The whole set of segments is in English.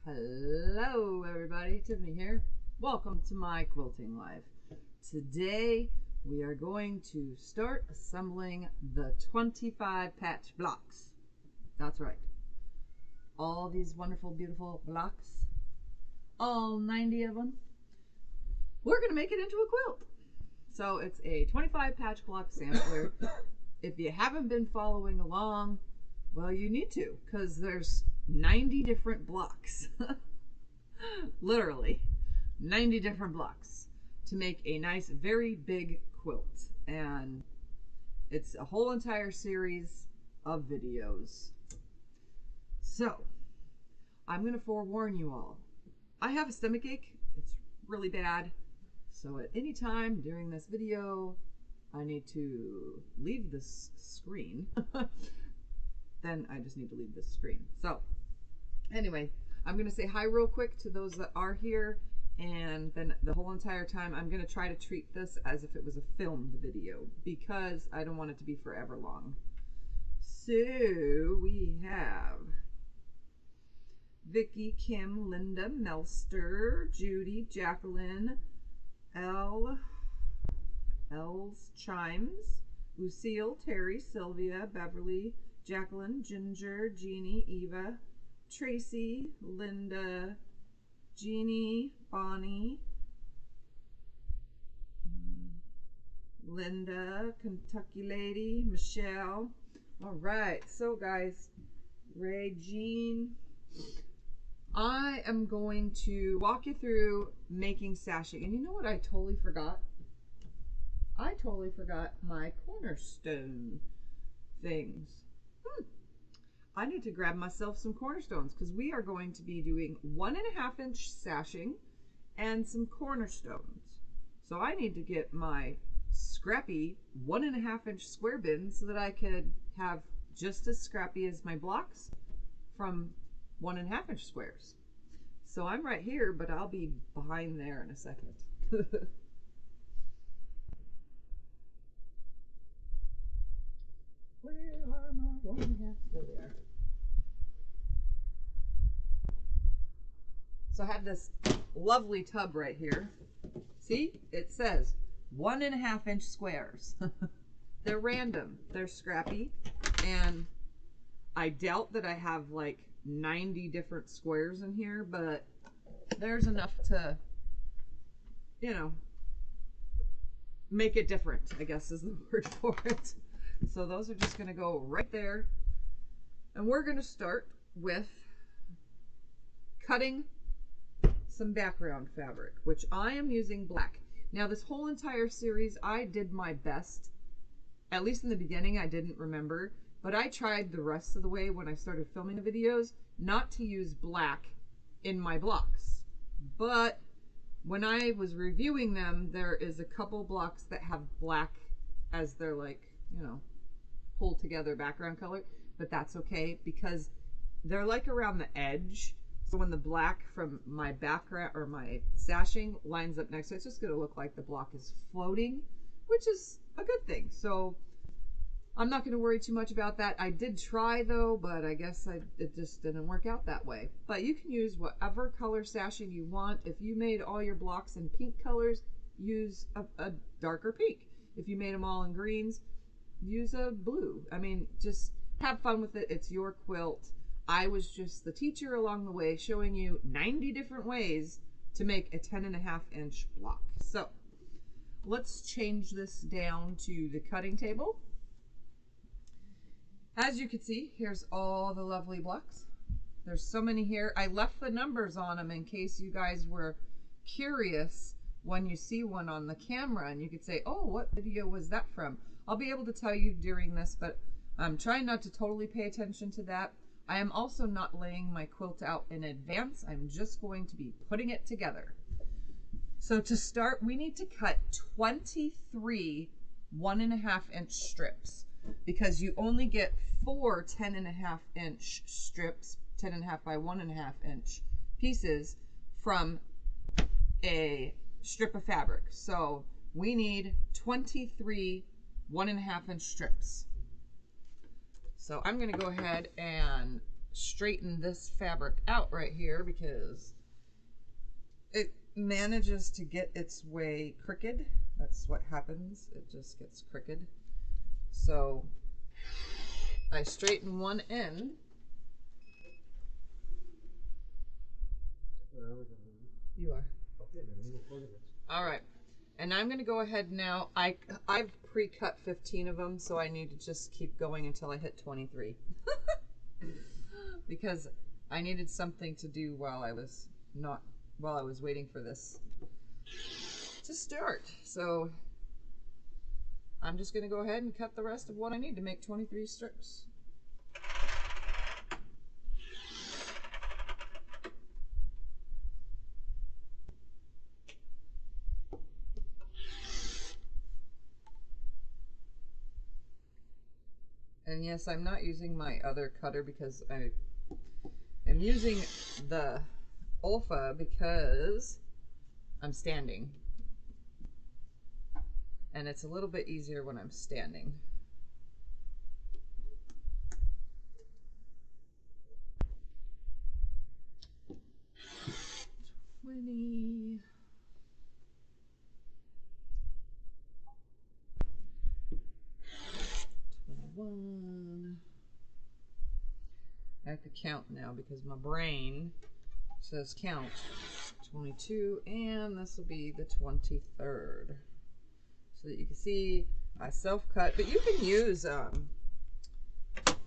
Hello everybody, Tiffany here. Welcome to my quilting live. Today we are going to start assembling the 25 patch blocks. That's right. All these wonderful, beautiful blocks, all 90 of them, we're going to make it into a quilt. So it's a 25 patch block sampler. If you haven't been following along, well, you need to, because there's 90 different blocks. Literally 90 different blocks to make a nice, very big quilt. And it's a whole entire series of videos. So I'm going to forewarn you all. I have a stomach ache. It's really bad. So at any time during this video, I need to leave this screen. Then I just need to leave this screen. So anyway, I'm going to say hi real quick to those that are here. And then the whole entire time, I'm going to try to treat this as if it was a filmed video, because I don't want it to be forever long. So we have Vicky, Kim, Linda, Melster, Judy, Jacqueline, Els, Chimes, Lucille, Terry, Sylvia, Beverly, Jacqueline, Ginger, Jeannie, Eva, Tracy, Linda, Jeannie, Bonnie, Linda, Kentucky Lady, Michelle. All right, so guys, Ray, Jean, I am going to walk you through making sashing. And you know what I totally forgot? I totally forgot my cornerstone things. I need to grab myself some cornerstones, because we are going to be doing 1.5 inch sashing and some cornerstones. So I need to get my scrappy 1.5 inch square bin so that I could have just as scrappy as my blocks from 1.5 inch squares. So I'm right here, but I'll be behind there in a second. Where are my 1.5? There they are. So I have this lovely tub right here. See, it says 1.5 inch squares. They're random, they're scrappy, and I doubt that I have like 90 different squares in here, but there's enough to, you know, make it different, I guess is the word for it. So those are just going to go right there. And we're going to start with cutting some background fabric, which I am using black. Now this whole entire series, I did my best. At least in the beginning, I didn't remember. But I tried the rest of the way when I started filming the videos not to use black in my blocks. But when I was reviewing them, there is a couple blocks that have black as their, like, you know, pull together background color, but that's okay because they're like around the edge. So when the black from my background or my sashing lines up next to it, it's just going to look like the block is floating, which is a good thing. So I'm not going to worry too much about that. I did try though, but I guess it just didn't work out that way. But you can use whatever color sashing you want. If you made all your blocks in pink colors, use a darker pink. If you made them all in greens, use a blue. I mean, just have fun with it. It's your quilt. I was just the teacher along the way, showing you 90 different ways to make a 10.5 inch block. So let's change this down to the cutting table. As you can see, here's all the lovely blocks. There's so many here. I left the numbers on them in case you guys were curious when you see one on the camera and you could say, oh, what video was that from? I'll be able to tell you during this, but I'm trying not to totally pay attention to that. I am also not laying my quilt out in advance. I'm just going to be putting it together. So to start, we need to cut 23 1.5 inch strips, because you only get 4 10.5 inch strips, 10.5 by 1.5 inch pieces from a strip of fabric. So we need 23 1.5 inch strips. So I'm going to go ahead and straighten this fabric out right here because it manages to get its way crooked. That's what happens. It just gets crooked. So I straighten one end. You are. All right. And I'm going to go ahead now. I've pre-cut 15 of them, so I need to just keep going until I hit 23. Because I needed something to do while I was waiting for this to start. So I'm just going to go ahead and cut the rest of what I need to make 23 strips. And yes, I'm not using my other cutter because I am using the Olfa because I'm standing. And it's a little bit easier when I'm standing. I have to count now because my brain says count. 22, and this will be the 23rd. So that you can see I self-cut, but you can use a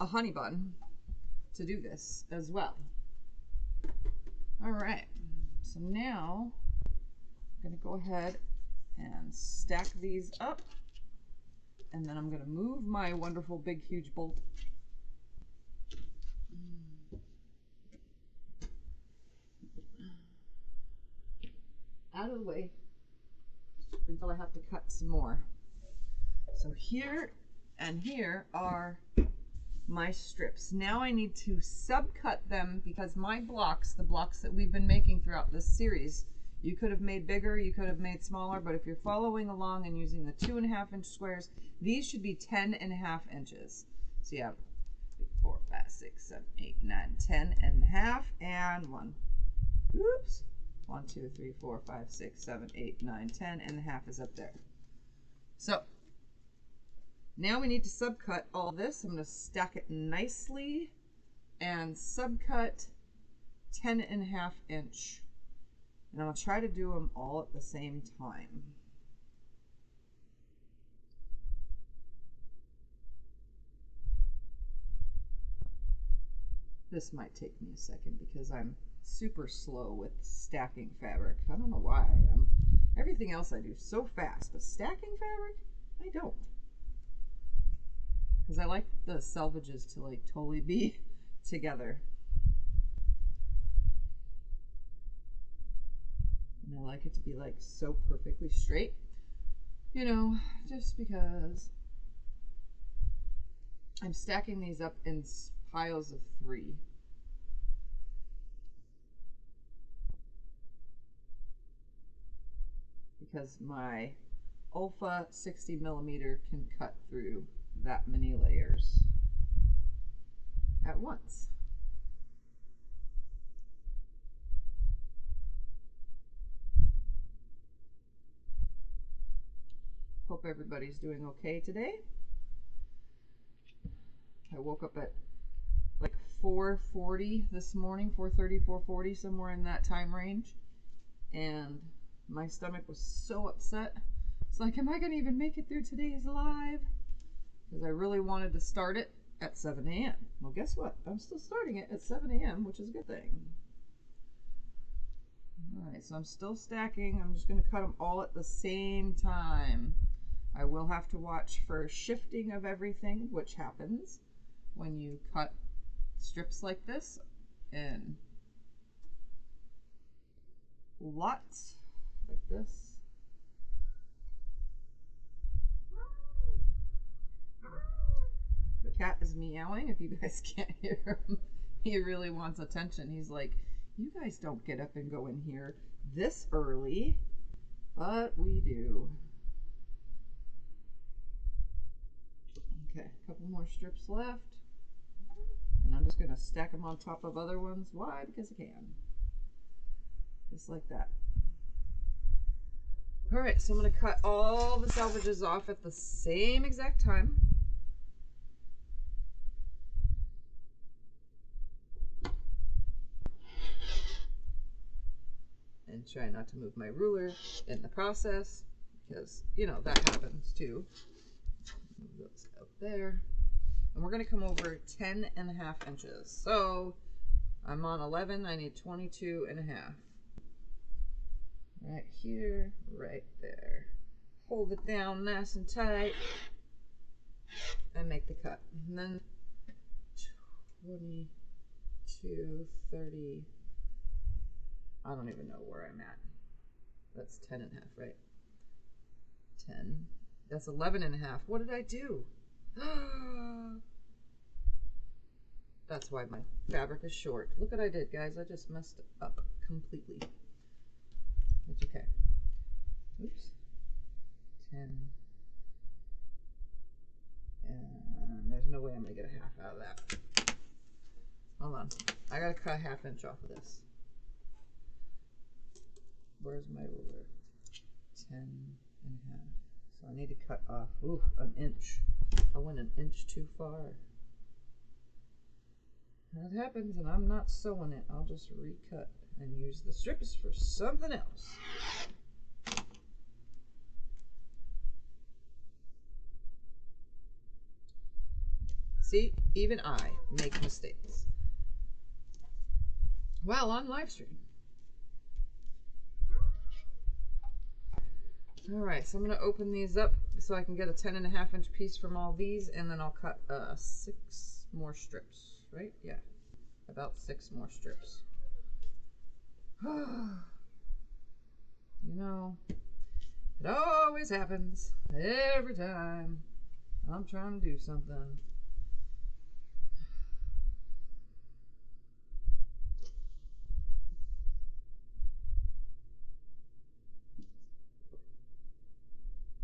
honey bun to do this as well. All right, so now I'm gonna go ahead and stack these up, and then I'm gonna move my wonderful big huge bolt out of the way until I have to cut some more. So here and here are my strips. Now I need to subcut them because my blocks, the blocks that we've been making throughout this series, you could have made bigger, you could have made smaller, but if you're following along and using the 2.5 inch squares, these should be 10.5 inches. So you have 4, 5, 6, 7, 8, 9, 10.5, and 1. Oops. 1, 2, 3, 4, 5, 6, 7, 8, 9, 10.5 is up there. So now we need to subcut all this. I'm going to stack it nicely and subcut 10.5 inch. And I'll try to do them all at the same time. This might take me a second because I'm super slow with stacking fabric. I don't know why I am. Everything else I do so fast, but stacking fabric, I don't. Because I like the selvages to like totally be together. And I like it to be like so perfectly straight. You know, just because I'm stacking these up in piles of 3. Because my Olfa 60mm can cut through that many layers at once. Hope everybody's doing okay today. I woke up at like 4:40 this morning, 4:30, 4:40, somewhere in that time range, and my stomach was so upset. It's like, am I gonna even make it through today's live? Because I really wanted to start it at 7 a.m. Well, guess what? I'm still starting it at 7 a.m., which is a good thing. All right, so I'm still stacking. I'm just gonna cut them all at the same time. I will have to watch for shifting of everything, which happens when you cut strips like this in lots like this. The cat is meowing if you guys can't hear him. He really wants attention. He's like, you guys don't get up and go in here this early, but we do. Okay, a couple more strips left, and I'm just gonna stack them on top of other ones. Why? Because I can. Just like that. All right, so I'm gonna cut all the salvages off at the same exact time. And try not to move my ruler in the process, because, you know, that happens too. Move those out there. And we're going to come over 10.5 inches. So I'm on 11, I need 22.5. Right here, right there. Hold it down nice and tight and make the cut. And then 22, 30, I don't even know where I'm at. That's 10.5, right? 10. That's 11.5. What did I do? That's why my fabric is short. Look what I did, guys. I just messed up completely. It's okay. Oops. 10. And there's no way I'm going to get a half out of that. Hold on. I got to cut a 1/2 inch off of this. Where's my ruler? 10.5. So I need to cut off, ooh, an inch. I went an inch too far. That happens, and I'm not sewing it. I'll just recut and use the strips for something else. See, even I make mistakes. Well, on live stream. All right, so I'm going to open these up so I can get a 10.5 inch piece from all these, and then I'll cut 6 more strips, right? Yeah, about 6 more strips. You know, it always happens every time I'm trying to do something.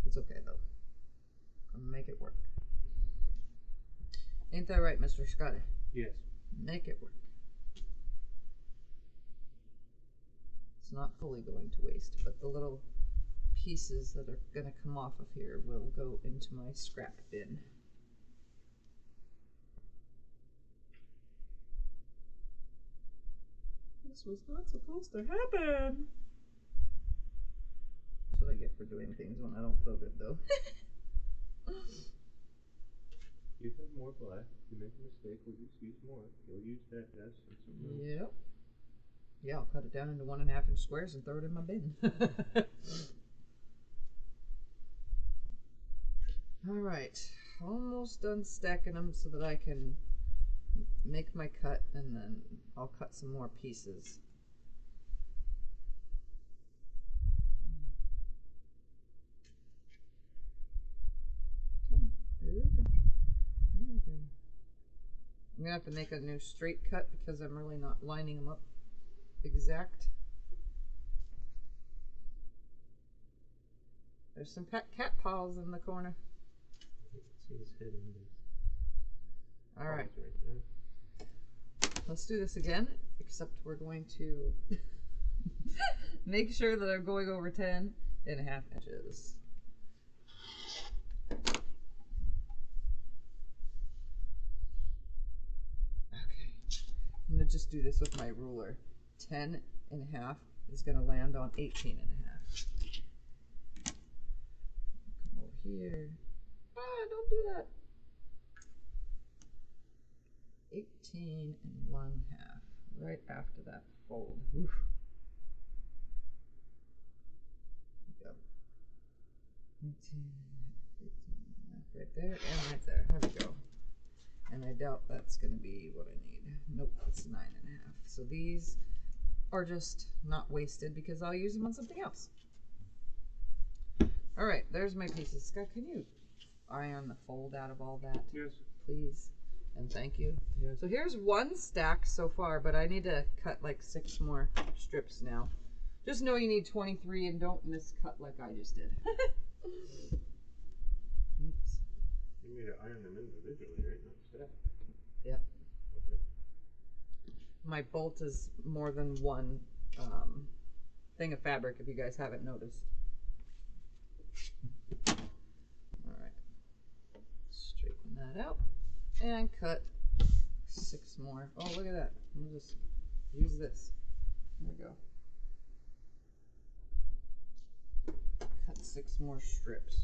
It's okay though. I'm gonna make it work. Ain't that right, Mr. Scotty? Yes. Make it work. It's not fully going to waste, but the little pieces that are gonna come off of here will go into my scrap bin. This was not supposed to happen. That's what I get for doing things when I don't feel good, though. You have more black. You make a mistake, we'll just use more. You'll use that, yes. Yep. Yeah, I'll cut it down into 1.5 inch squares and throw it in my bin. All right, almost done stacking them so that I can make my cut, and then I'll cut some more pieces. Come on, open. I'm gonna have to make a new straight cut because I'm really not lining them up exact. There's some cat paws in the corner. See his head in this. All right. Let's do this again, except we're going to make sure that I'm going over 10.5 inches. Okay. I'm going to just do this with my ruler. 10.5 is going to land on 18.5. Come over here. Ah, don't do that. 18 1/2, right after that fold. Oof. Go. 18, right there and right there. There we go. And I doubt that's going to be what I need. Nope, it's 9.5. So these are just not wasted because I'll use them on something else. All right, there's my pieces. Scott, can you iron the fold out of all that? Yes. Please. And thank you. Yes. So here's one stack so far, but I need to cut like 6 more strips now. Just know you need 23 and don't miscut like I just did. Oops. You need to iron them individually, right? Not stack. Yeah. Okay. My bolt is more than one thing of fabric, if you guys haven't noticed. All right, straighten that out and cut 6 more. Oh, look at that. We'll just use this. There we go. Cut 6 more strips.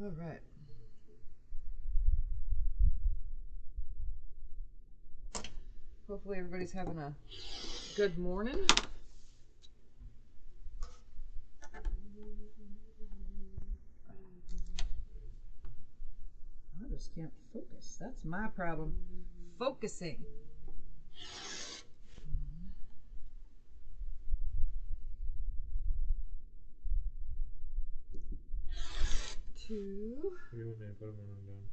All right. Hopefully everybody's having a good morning. I just can't focus. That's my problem. Focusing. 2. Where do you want me to put them on down?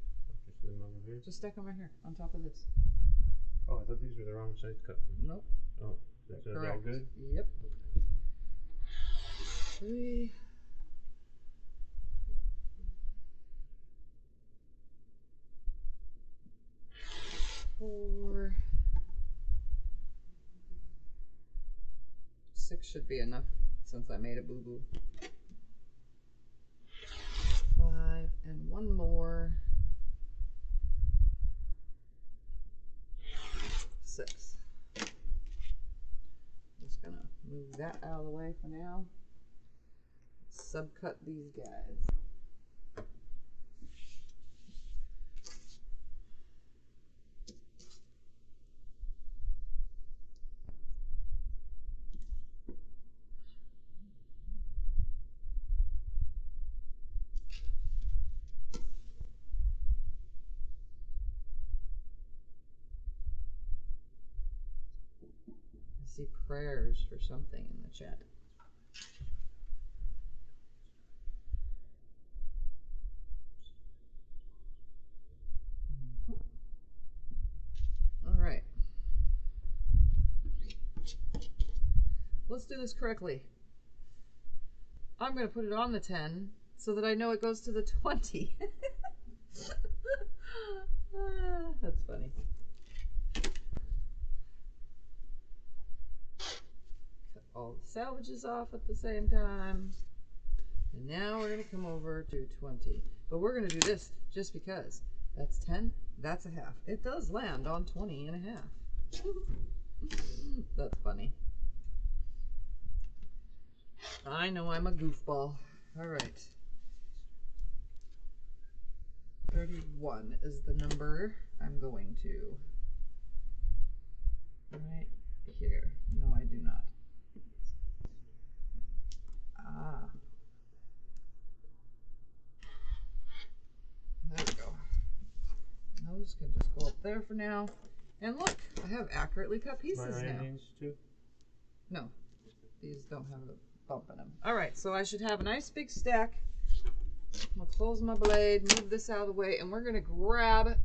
Just leave them over here? Just stack them right here on top of this. Oh, I thought these were the wrong side cut. Nope. Oh, that's all good? Yep. Okay. 3. 4. 6 should be enough since I made a boo-boo. 5 and 1 more. 6. Just gonna move that out of the way for now. Subcut these guys. I see prayers for something in the chat. All right. Let's do this correctly. I'm going to put it on the 10 so that I know it goes to the 20. That's funny. Cut all the salvages off at the same time. And now we're going to come over to 20. But we're going to do this just because. That's 10. That's a half. It does land on 20 and a half. That's funny. I know I'm a goofball. All right. 31 is the number I'm going to. Right here. No, I do not. Ah. There we go. Those can just go up there for now. And look, I have accurately cut pieces now. Too? No, these don't have a bump in them. All right, so I should have a nice big stack. I'm gonna close my blade, move this out of the way, and we're gonna grab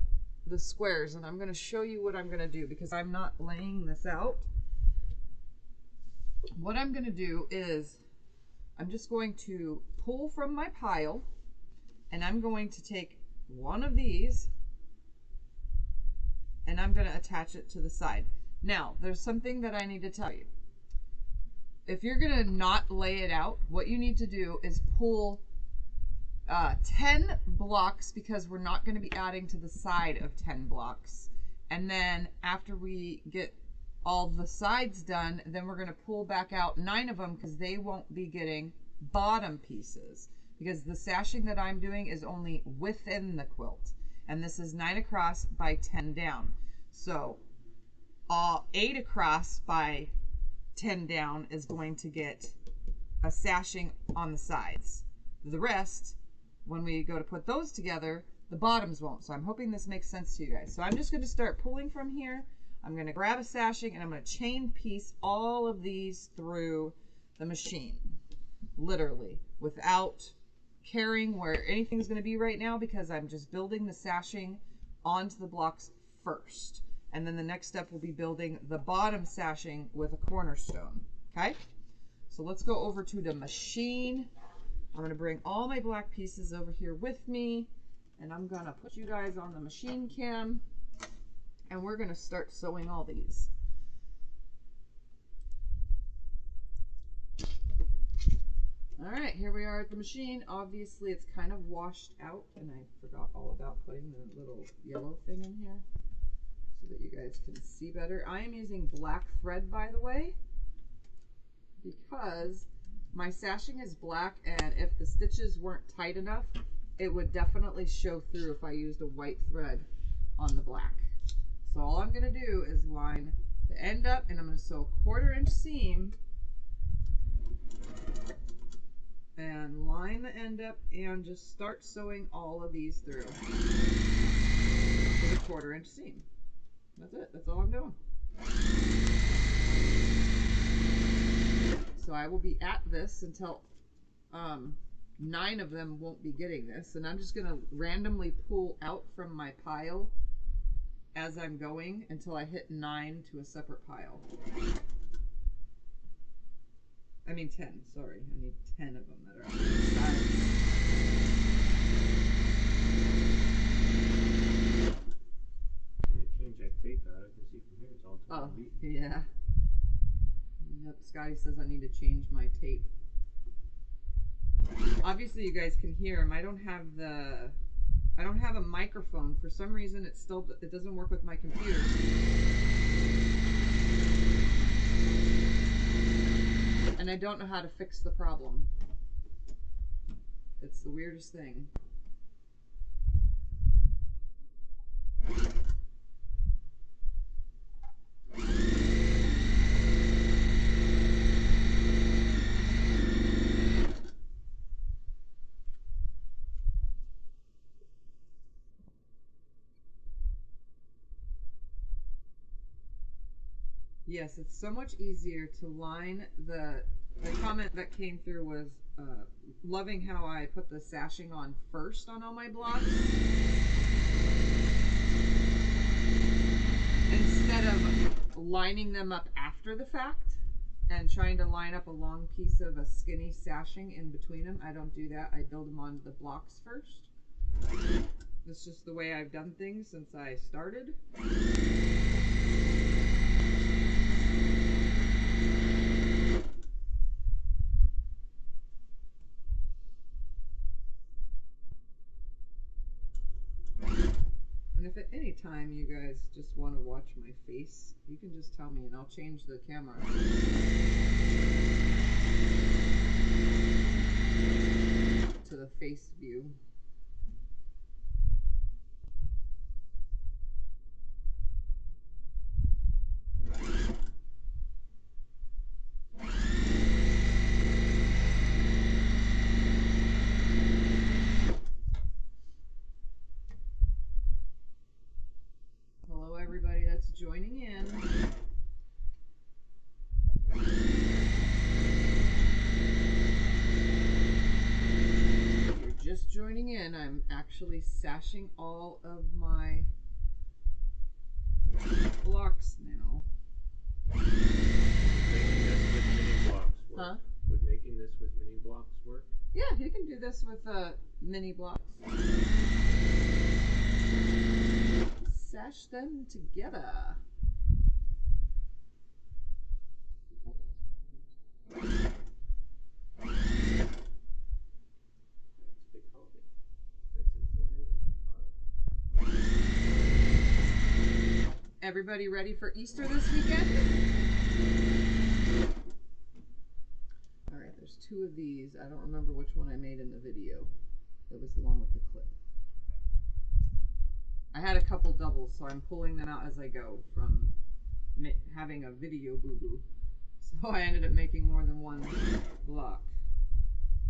the squares, and I'm gonna show you what I'm gonna do because I'm not laying this out. What I'm gonna do is I'm just going to pull from my pile, and I'm going to take one of these and I'm going to attach it to the side. Now, there's something that I need to tell you. If you're going to not lay it out, what you need to do is pull 10 blocks because we're not going to be adding to the side of 10 blocks. And then after we get all the sides done, then we're going to pull back out 9 of them because they won't be getting bottom pieces. Because the sashing that I'm doing is only within the quilt. And this is 9 across by 10 down. So 8 across by 10 down is going to get a sashing on the sides. The rest, when we go to put those together, the bottoms won't. So I'm hoping this makes sense to you guys. So I'm just going to start pulling from here. I'm going to grab a sashing and I'm going to chain piece all of these through the machine. Literally, without caring where anything's going to be right now because I'm just building the sashing onto the blocks first. And then the next step will be building the bottom sashing with a cornerstone. Okay? So let's go over to the machine. I'm going to bring all my black pieces over here with me. And I'm gonna put you guys on the machine cam and we're gonna start sewing all these. All right, here we are at the machine. Obviously it's kind of washed out and I forgot all about putting the little yellow thing in here so that you guys can see better. I am using black thread, by the way, because my sashing is black, and if the stitches weren't tight enough, it would definitely show through if I used a white thread on the black. So all I'm going to do is line the end up, and I'm going to sew a 1/4 inch seam and line the end up and just start sewing all of these through with a 1/4 inch seam. That's it. That's all I'm doing. So I will be at this until 9 of them won't be getting this, and I'm just going to randomly pull out from my pile as I'm going until I hit 9 to a separate pile. I mean 10, sorry. I need 10 of them that are on the sides. Change that tape out. I can see from here it's all torn beat. Yeah. Yep, Scotty says I need to change my tape. Obviously you guys can hear him. I don't have a microphone. For some reason it doesn't work with my computer. And I don't know how to fix the problem. It's the weirdest thing. Yes, it's so much easier to line the comment that came through was loving how I put the sashing on first on all my blocks instead of lining them up after the fact and trying to line up a long piece of a skinny sashing in between them. I don't do that. I build them on the blocks first. That's just the way I've done things since I started. And if at any time you guys just want to watch my face, you can just tell me and I'll change the camera. To the face view. Hello everybody that's joining in. If you're just joining in, I'm actually sashing all of my blocks now. Making this with mini blocks work? Huh? Would making this with mini blocks work? Yeah, you can do this with mini blocks. Sash them together. Everybody ready for Easter this weekend? Alright, there's 2 of these. I don't remember which one I made in the video. It was the one with the clip. I had a couple doubles, so I'm pulling them out as I go from having a video boo-boo. So I ended up making more than one block.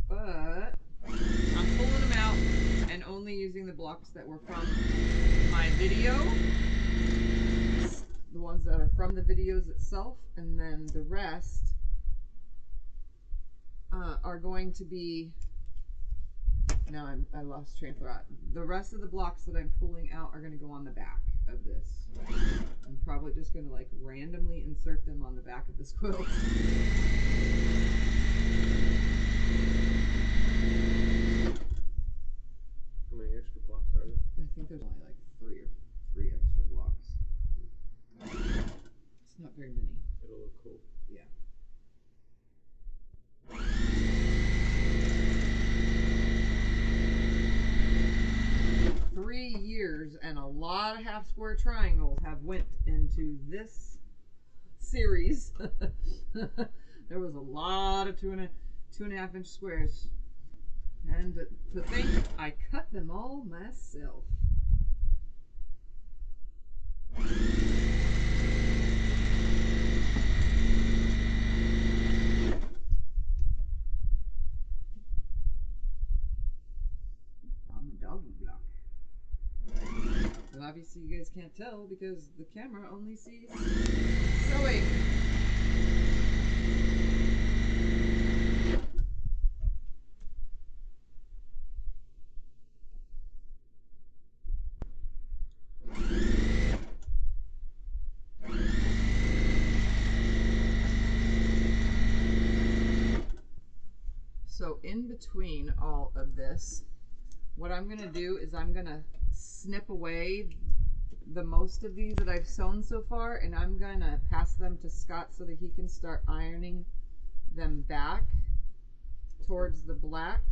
But I'm pulling them out and only using the blocks that were from my video. The ones that are from the videos itself, and then the rest are going to be, now I lost train of thought. The rest of the blocks that I'm pulling out are going to go on the back of this. I'm probably just going to like randomly insert them on the back of this quilt. How many extra blocks are years, and a lot of half square triangles have went into this series. There was a lot of two and a half inch squares, and to think I cut them all myself. On the doggy block. But obviously you guys can't tell because the camera only sees sewing. So in between all of this, what I'm gonna do is I'm gonna snip away the most of these that I've sewn so far, and I'm gonna pass them to Scott so that he can start ironing them back towards the black.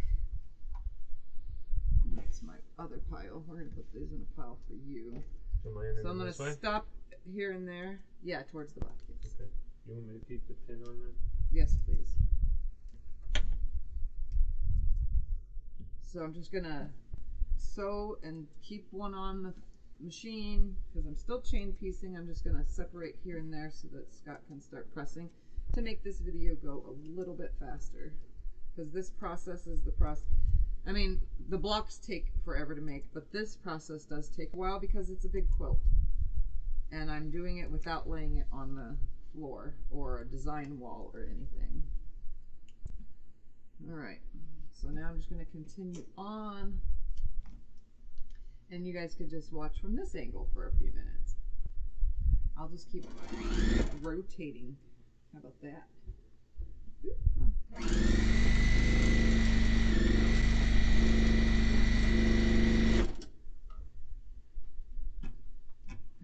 That's my other pile. We're gonna put these in a pile for you. So I'm gonna stop here and there. Yeah, towards the black. Yes. Okay. You want me to keep the pin on that? Yes, please. So I'm just gonna sew and keep one on the machine because I'm still chain piecing. I'm just gonna separate here and there so that Scott can start pressing to make this video go a little bit faster, because this process is the process. I mean, the blocks take forever to make, but this process does take a while because it's a big quilt, and I'm doing it without laying it on the floor or a design wall or anything. All right. So now I'm just going to continue on, and you guys could just watch from this angle for a few minutes. I'll just keep rotating. How about that?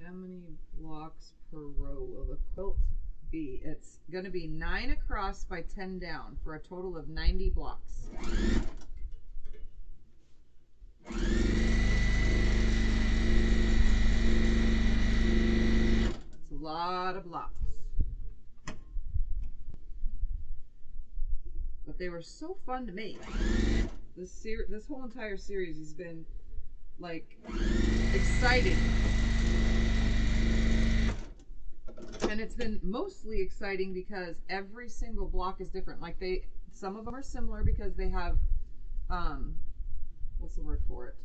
How many blocks per row will the quilt be? It's going to be 9 across by 10 down for a total of 90 blocks. That's a lot of blocks. But they were so fun to make. This whole entire series has been like exciting. And it's been mostly exciting because every single block is different. Like some of them are similar because they have, what's the word for it?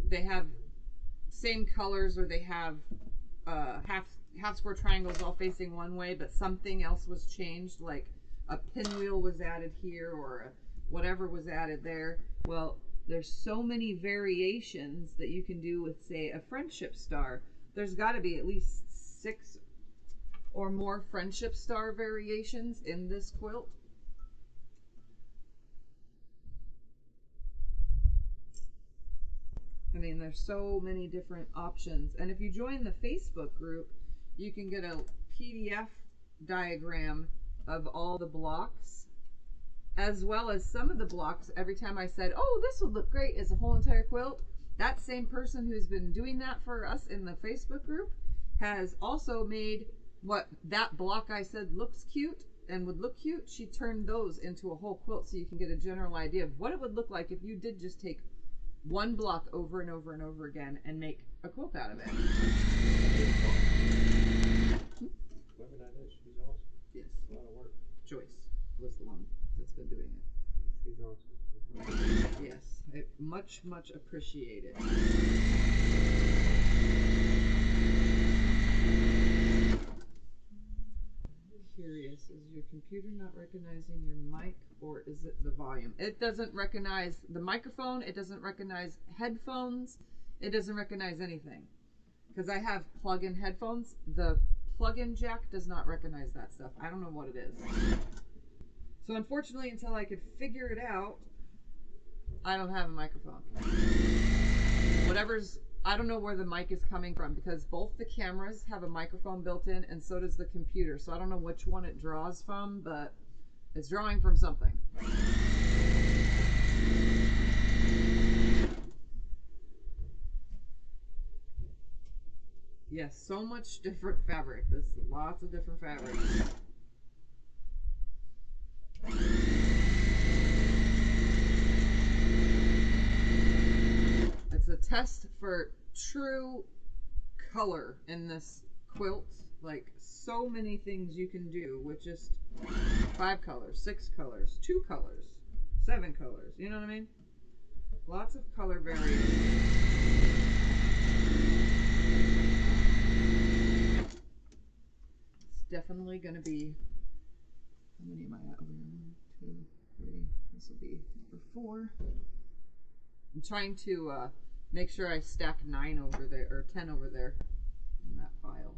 They have same colors, or they have half square triangles all facing one way, but something else was changed, like a pinwheel was added here or whatever was added there. Well, there's so many variations that you can do with, say, a friendship star. There's got to be at least 6 or more friendship star variations in this quilt. I mean, there's so many different options. And if you join the Facebook group, you can get a PDF diagram of all the blocks, as well as some of the blocks. Every time I said, oh, this would look great as a whole entire quilt, that same person who's been doing that for us in the Facebook group has also made what that block I said looks cute and would look cute. She turned those into a whole quilt, so you can get a general idea of what it would look like if you did just take one block over and over and over again and make a quilt out of it. Whoever that is, she's awesome. Yes. A lot of work. Joyce was the one that's been doing it. She's awesome. Yes, much appreciated. Curious, is your computer not recognizing your mic, or is it the volume? It doesn't recognize the microphone, it doesn't recognize headphones, it doesn't recognize anything. Because I have plug-in headphones, the plug-in jack does not recognize that stuff. I don't know what it is. So unfortunately, until I could figure it out, I don't have a microphone. I don't know where the mic is coming from, because both the cameras have a microphone built in, and so does the computer. So I don't know which one it draws from, but it's drawing from something. Yes, so much different fabric. There's lots of different fabrics. It's a test for true color in this quilt. Like, so many things you can do with just 5 colors, 6 colors, 2 colors, 7 colors. You know what I mean? Lots of color variation. It's definitely going to be, how many am I at over here? 1, 2, 3. This will be number 4. I'm trying to make sure I stack 9 over there, or 10 over there in that pile.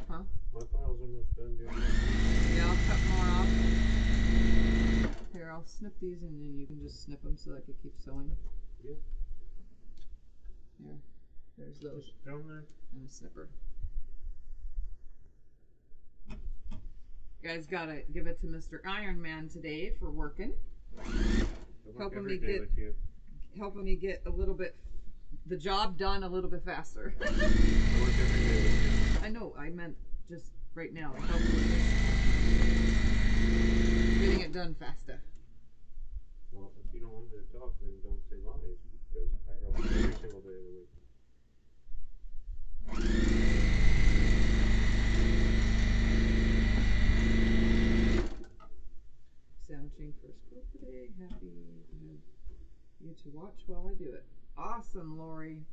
Huh? My file's almost done, dude. Yeah, I'll cut more off. Here, I'll snip these and then you can just snip them so I can keep sewing. Yeah. Here, there's those. Just throw them there. And a snipper. Guys, gotta give it to Mr. Iron Man today for working. Helping me get a little bit, the job done a little bit faster. I work every day with you. I know, I meant just right now. It helps with this. Getting it done faster. Well, if you don't want me to talk, then don't say lies, because I help you every single day of the week. Sandwiching first quilt today. Happy to have you to watch while I do it. Awesome, Lori.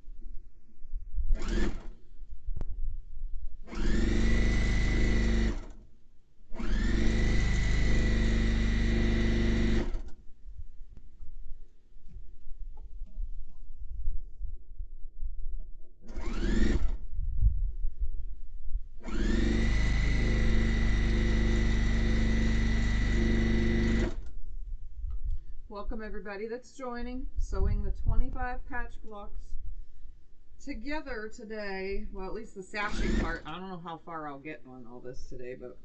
Welcome everybody that's joining, sewing the 25 patch blocks together today. Well, at least the sashing part. I don't know how far I'll get on all this today, but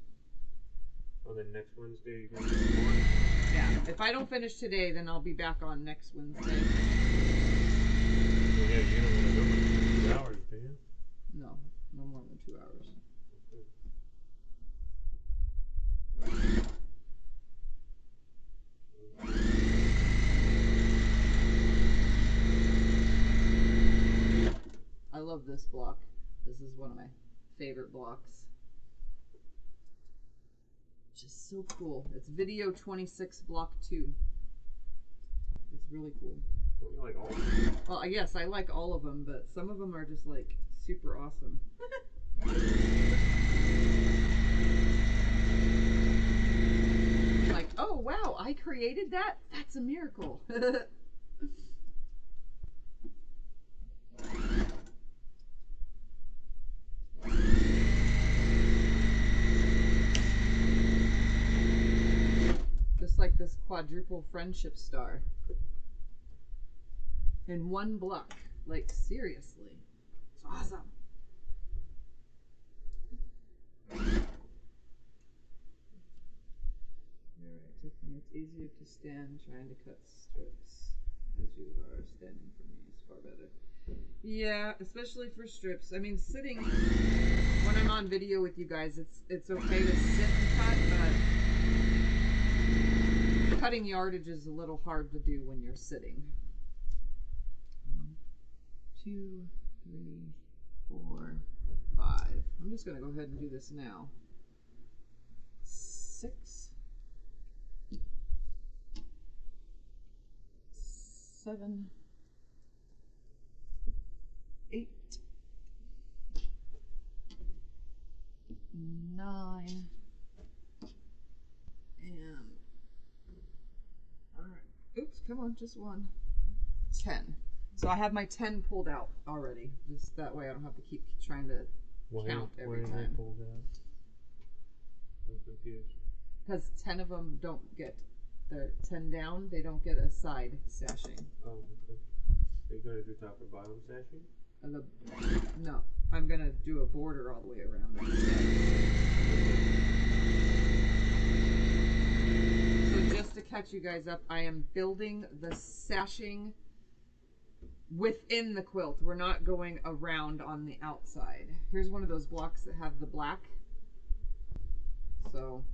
Oh, then next Wednesday you're going to do more? yeah, if I don't finish today, then I'll be back on next Wednesday. Well, yeah, you don't want to go in 2 hours, do you? No, no more than 2 hours. I love this block. This is one of my favorite blocks. Just so cool. It's video 26 block 2. It's really cool. Don't you like all of them? Well, yes, I like all of them, but some of them are just like super awesome. Like, oh wow, I created that? That's a miracle. Just like this quadruple friendship star in one block. Like, seriously. It's awesome. Alright, Tiffany, it's easier to stand trying to cut strips as you are standing for me. It's far better. Yeah, especially for strips. I mean, sitting, when I'm on video with you guys, it's okay to sit and cut, but cutting yardage is a little hard to do when you're sitting. 1, 2, 3, 4, 5. I'm just going to go ahead and do this now. 6, 7, 8, 9, and all right. Oops, come on, just 1. 10. So I have my 10 pulled out already. Just that way I don't have to keep trying to count every time. Why are they pulled out? I'm confused. Because 10 of them don't get, the 10 down, they don't get a side sashing. Oh, okay. Are you going to do top and bottom sashing? And no, I'm going to do a border all the way around instead. So just to catch you guys up, I am building the sashing within the quilt. We're not going around on the outside. Here's one of those blocks that have the black. So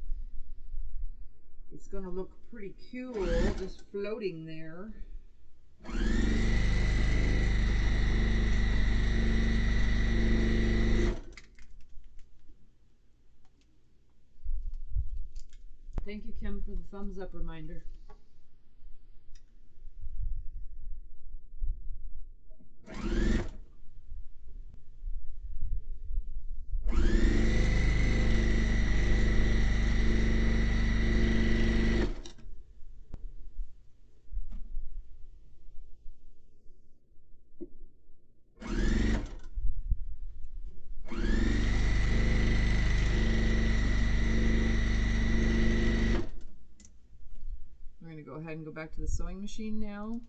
it's gonna look pretty cool just floating there. Thank you, Kim, for the thumbs up reminder. Go ahead and go back to the sewing machine now.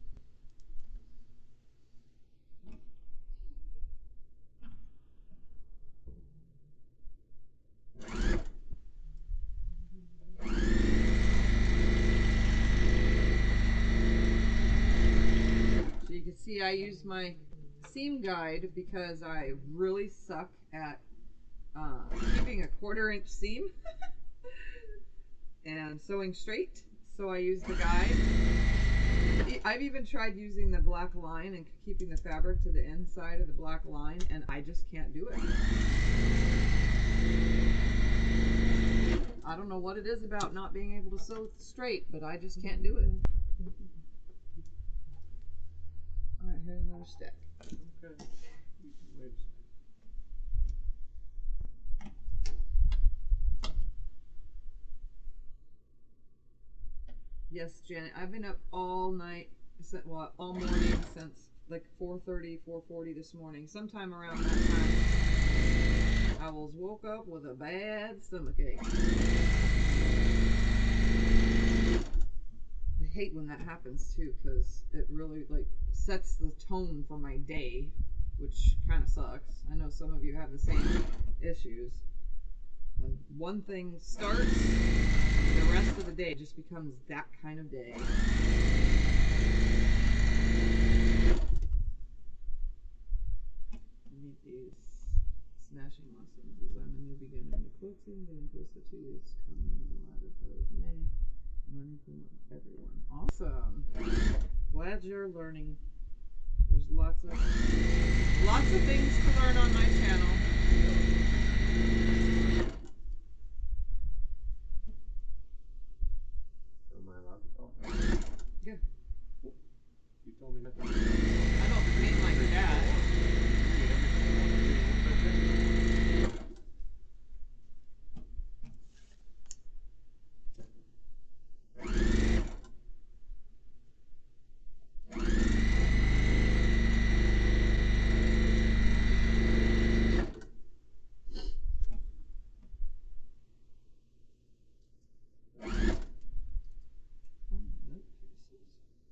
So you can see I use my seam guide because I really suck at keeping a 1/4 inch seam and sewing straight. So I use the guide. I've even tried using the black line and keeping the fabric to the inside of the black line, and I just can't do it. I don't know what it is about not being able to sew straight, but I just can't do it. Alright, here's another stick. Okay. Yes, Janet, I've been up all night, well, all morning since like 4:30, 4:40 this morning. Sometime around that time, I was woke up with a bad stomachache. I hate when that happens too, because it really like sets the tone for my day, which kind of sucks. I know some of you have the same issues. When one thing starts, the rest of the day just becomes that kind of day. I need these smashing lessons as I'm a new beginner to quilting, getting close to 2 years coming in the latter part of May. Learning from everyone. Awesome. Glad you're learning. There's lots of things to learn on my channel. Yeah. You told me not to. I don't mean like that.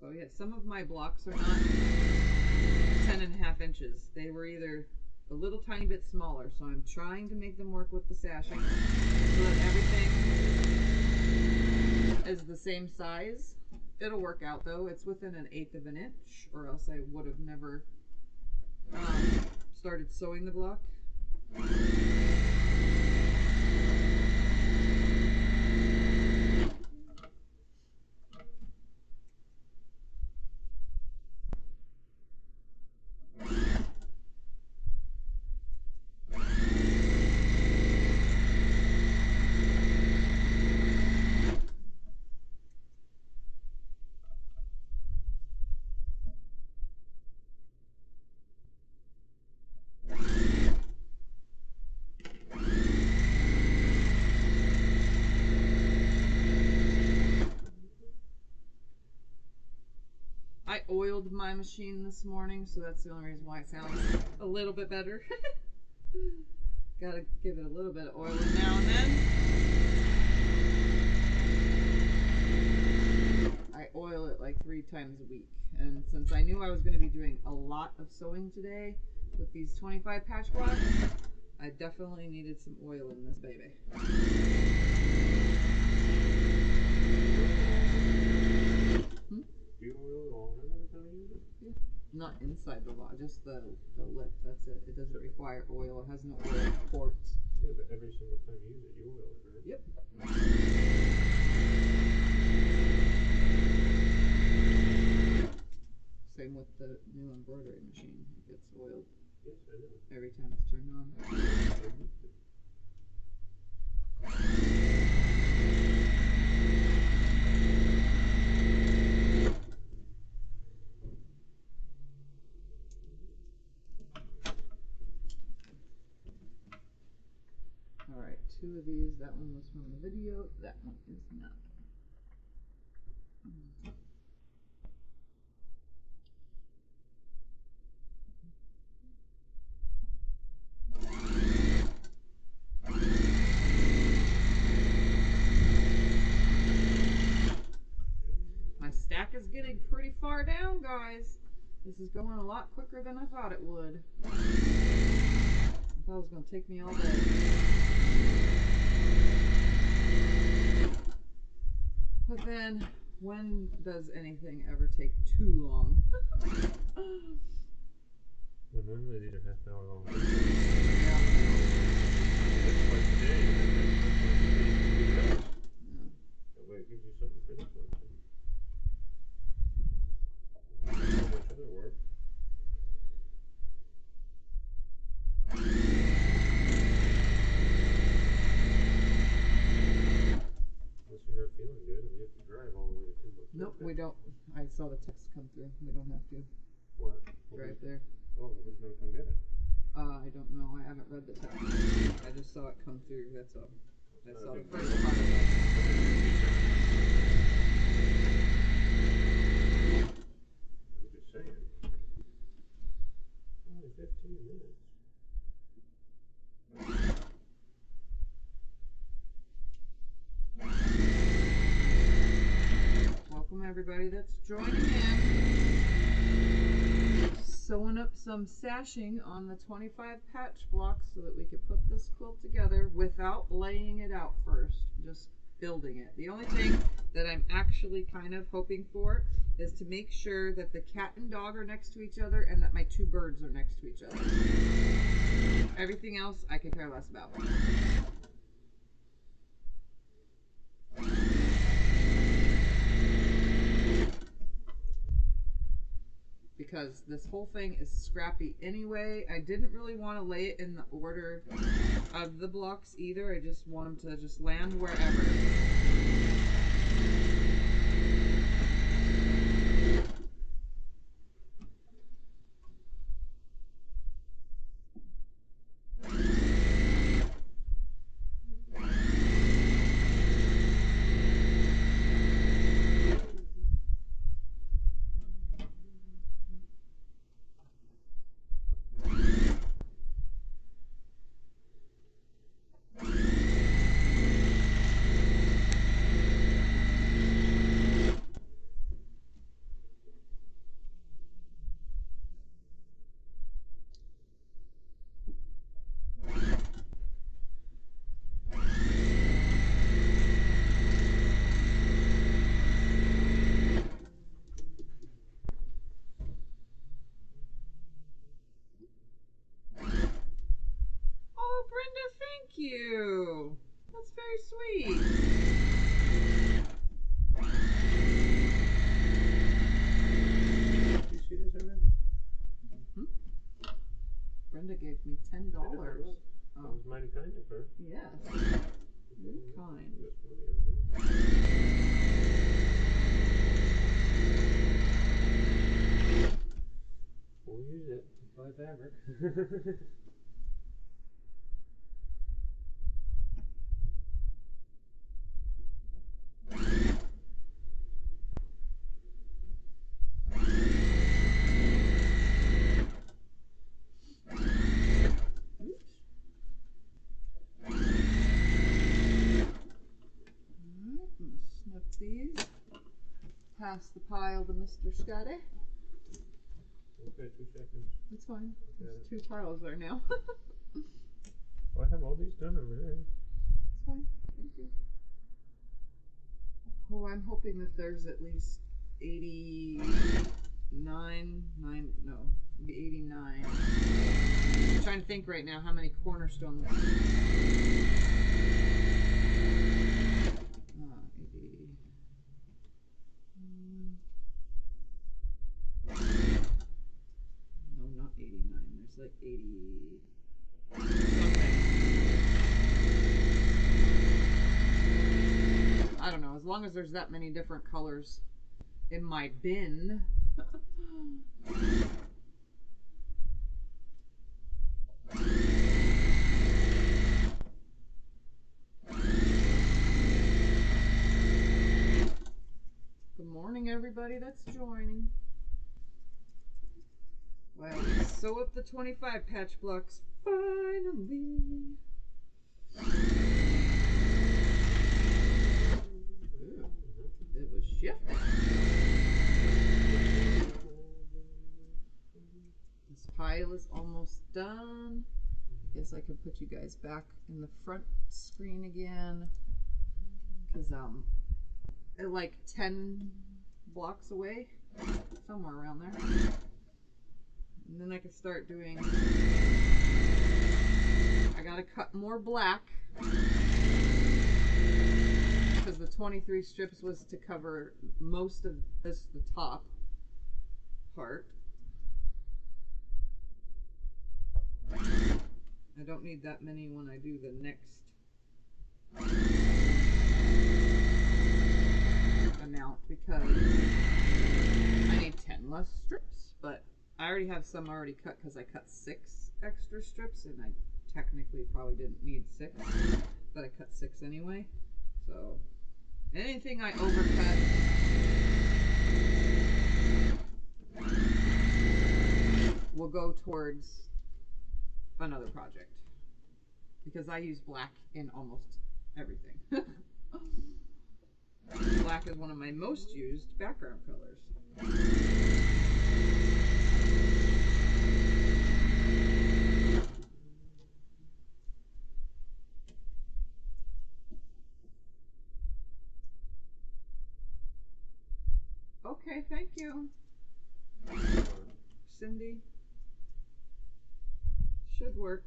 Oh yeah, some of my blocks are not 10.5 inches. They were either a little tiny bit smaller, so I'm trying to make them work with the sashing so that everything is the same size. It'll work out though. It's within 1/8 of an inch, or else I would have never started sewing the block. I oiled my machine this morning, so that's the only reason why it sounds a little bit better. Gotta give it a little bit of oiling now and then. I oil it like 3 times a week, and since I knew I was going to be doing a lot of sewing today with these 25 patch blocks, I definitely needed some oil in this baby. inside the log, just the lip. That's it. It doesn't require oil. It has no oil ports. Yeah, but every single time you use it, you oil it, right? Yep. Same with the new embroidery machine. It gets oiled. Yes, I know. Every time it's turned on. Alright, 2 of these. That one was from the video. That one is not. My stack is getting pretty far down, guys. This is going a lot quicker than I thought it would. I thought it was going to take me all day. But then, when does anything ever take too long? Well, normally these are half an hour long. Yeah. That's like today, and then that's like today. That way it gives you something for this one. So much other work. Unless you're not feeling good and we have to drive all the way to Timbuktu. Nope, we don't. I saw the text come through. We don't have to What? drive there. Oh, who's going to come get it? I don't know. I haven't read the text. I just saw it come through. That's all. I saw the first part of it. I'm just saying. Only 15 minutes. Welcome everybody that's joining in. Sewing up some sashing on the 25 patch blocks so that we could put this quilt together without laying it out first, just building it. The only thing that I'm actually kind of hoping for is to make sure that the cat and dog are next to each other and that my 2 birds are next to each other. Everything else I could care less about. Because this whole thing is scrappy anyway. I didn't really want to lay it in the order of the blocks either. I just want them to just land wherever. Thank you. That's very sweet. Did you see this, Evan? Mm-hmm. Brenda gave me $10. That was mighty kind of her. Yes. Very kind. That's funny, we'll use it to buy fabric. Snip these. Pass the pile to Mr. Scotty. Okay, 2 seconds. It's fine. There's 2 piles there now. Well, I have all these done over there. It's fine. Thank you. Oh, I'm hoping that there's at least 80 no, maybe 89. I'm trying to think right now how many cornerstones. 80. No, not 89. There's like 80 something. I don't know. As long as there's that many different colors in my bin. Good morning, everybody that's joining. Well, sew up the 25 patch blocks finally. Ooh, it was shifting. This pile is almost done. I guess I could put you guys back in the front screen again, because they're like 10 blocks away, somewhere around there. And then I can start doing, I gotta cut more black, because the 23 strips was to cover most of this, the top part. I don't need that many when I do the next amount, because I need 10 less strips, but I already have some already cut because I cut 6 extra strips, and I technically probably didn't need 6, but I cut 6 anyway. So anything I overcut will go towards another project, because I use black in almost everything. Black is one of my most used background colors. Okay, thank you, Cindy. Should work.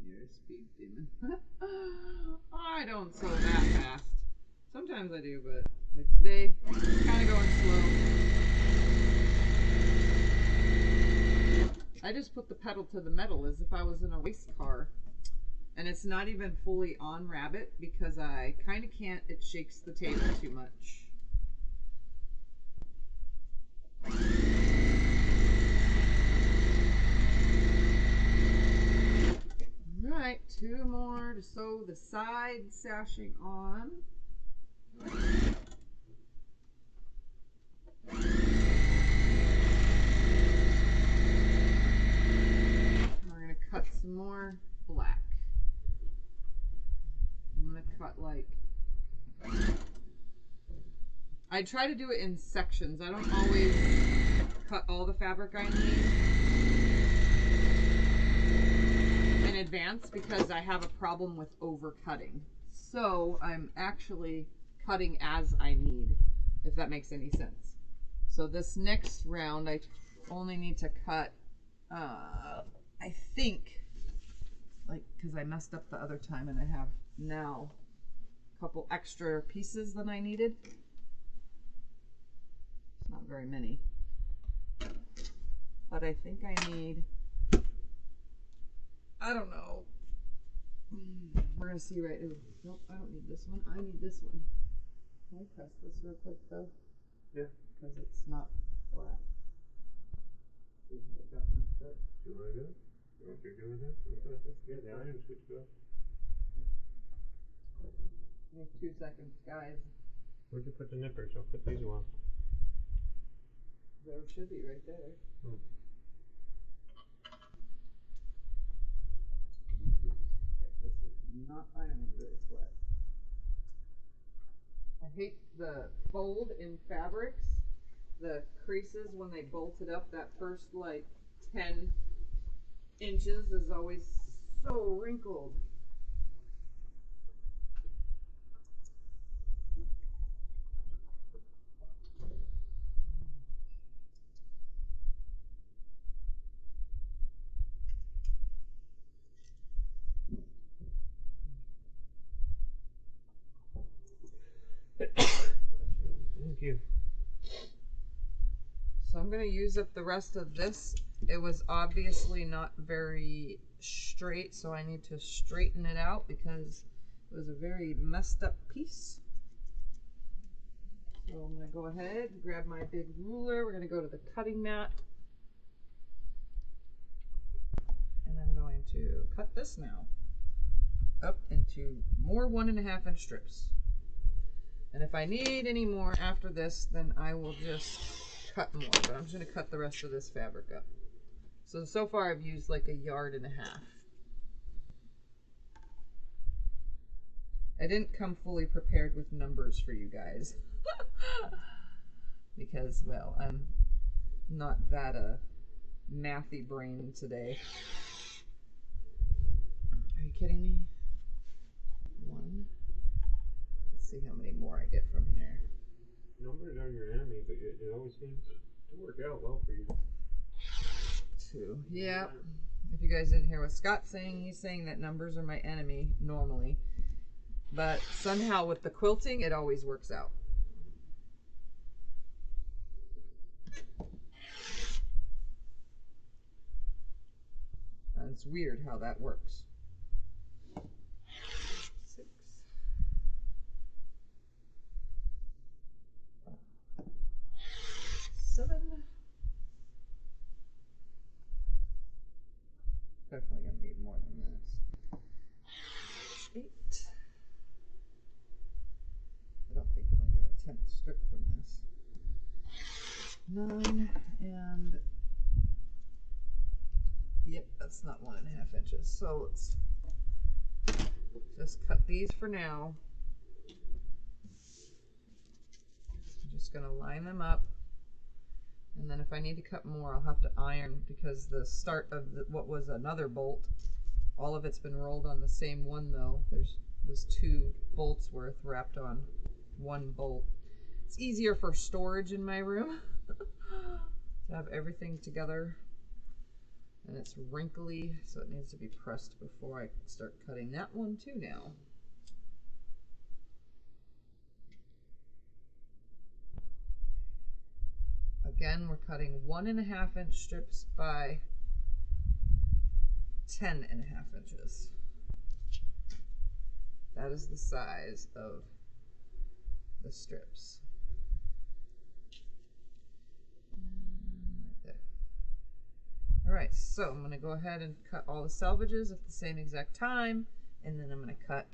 Your speed demon. I don't sew that fast. Sometimes I do, but like today, it's kind of going slow. I just put the pedal to the metal as if I was in a race car. And it's not even fully on rabbit because I kind of can't, it shakes the table too much. Alright, 2 more to sew the side sashing on. We're going to cut some more black. I'm going to cut like, I try to do it in sections. I don't always cut all the fabric I need in advance because I have a problem with overcutting. So I'm actually cutting as I need, if that makes any sense. So this next round I only need to cut, I think, like, because I messed up the other time and I have now a couple extra pieces than I needed. It's not very many, but I think I need, I don't know. We're gonna see right. Ooh, nope, I don't need this one. I need this one. Can I press this real quick though? Yeah. Because it's not flat. See how it got messed up. Do you want to do it? You want to do it? Okay. Yeah, the iron should go. Give me 2 seconds, guys. Where'd you put the nippers? I'll put these on. There should be right there. Oh. This is not ironing very flat. I hate the fold in fabrics, the creases when they bolt it up, that first like 10 inches is always so wrinkled. Thank you. So I'm going to use up the rest of this. It was obviously not very straight, so I need to straighten it out because it was a very messed up piece. So I'm going to go ahead and grab my big ruler. We're going to go to the cutting mat. And I'm going to cut this now up into more 1.5 inch strips. And if I need any more after this, then I will just cut more, but I'm just going to cut the rest of this fabric up. So far I've used like 1.5 yards. I didn't come fully prepared with numbers for you guys. Because, well, I'm not that mathy brain today. Are you kidding me? 1. Let's see how many more I get from here. Numbers are your enemy, but it always seems to work out well for you. 2. Yeah. If you guys didn't hear what Scott's saying, he's saying that numbers are my enemy normally. But somehow with the quilting, it always works out. And it's weird how that works. 6. 7. Definitely gonna need more than this. 8. I don't think I'm gonna get a 10th strip from this. 9 and yep, that's not 1.5 inches. So let's just cut these for now. I'm just gonna line them up. And then if I need to cut more, I'll have to iron because the start of what was another bolt, all of it's been rolled on the same one though. There's 2 bolts worth wrapped on 1 bolt. It's easier for storage in my room to have everything together. And it's wrinkly, so it needs to be pressed before I start cutting that one too now. Again, we're cutting 1.5 inch strips by 10.5 inches. That is the size of the strips. Right there. All right, so I'm gonna go ahead and cut all the selvages at the same exact time, and then I'm gonna cut,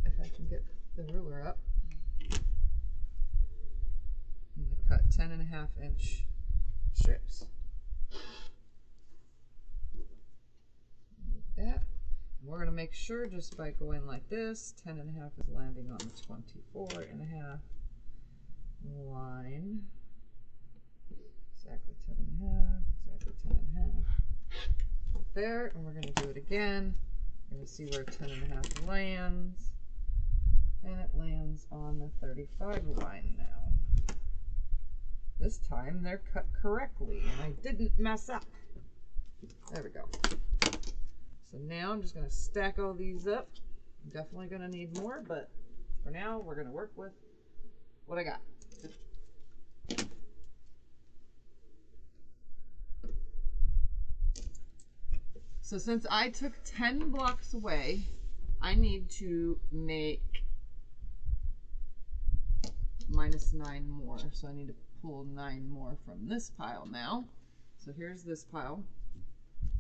if I can get the ruler up, I'm gonna cut 10.5 inch strips. Like that. And we're gonna make sure just by going like this, 10.5 is landing on the 24.5 line. Exactly 10.5, exactly 10.5. Right there, and we're gonna do it again. We're gonna see where 10.5 lands. And it lands on the 35 line now. This time they're cut correctly and I didn't mess up. There we go. So now I'm just going to stack all these up. I'm definitely going to need more, but for now we're going to work with what I got. So since I took 10 blocks away, I need to make -9 more. So I need to pull 9 more from this pile now. So here's this pile.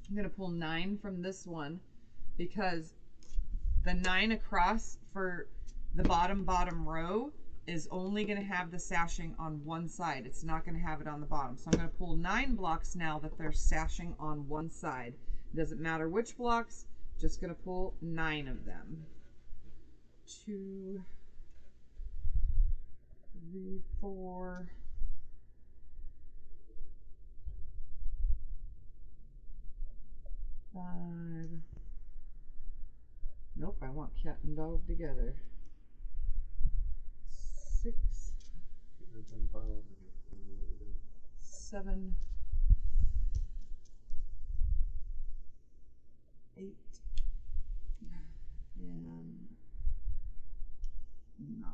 I'm going to pull 9 from this one because the 9 across for the bottom row is only going to have the sashing on one side. It's not going to have it on the bottom. So I'm going to pull 9 blocks now that they're sashing on one side. It doesn't matter which blocks, just going to pull 9 of them. 2, 3, 4, cat and dog together. 6, 7, 8, and 9.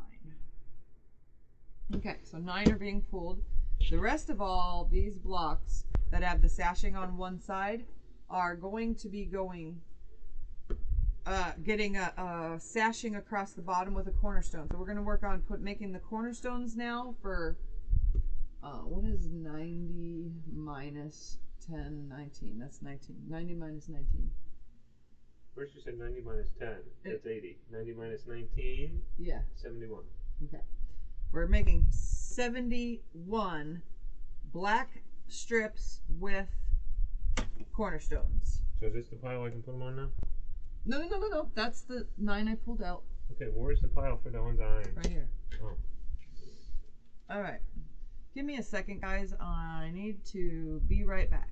Okay, so 9 are being pulled. The rest of all these blocks that have the sashing on one side are going to be getting a sashing across the bottom with a cornerstone. So we're going to work on making the cornerstones now for what is 90 minus 10, 19? That's 19. 90 minus 19. First you said 90 minus 10. That's 80. 90 minus 19. Yeah. 71. Okay. We're making 71 black strips with cornerstones. So is this the pile I can put them on now? No. That's the 9 I pulled out. Okay, where's the pile for the ones I... Right here. Oh. Alright. Give me a second, guys. I need to be right back.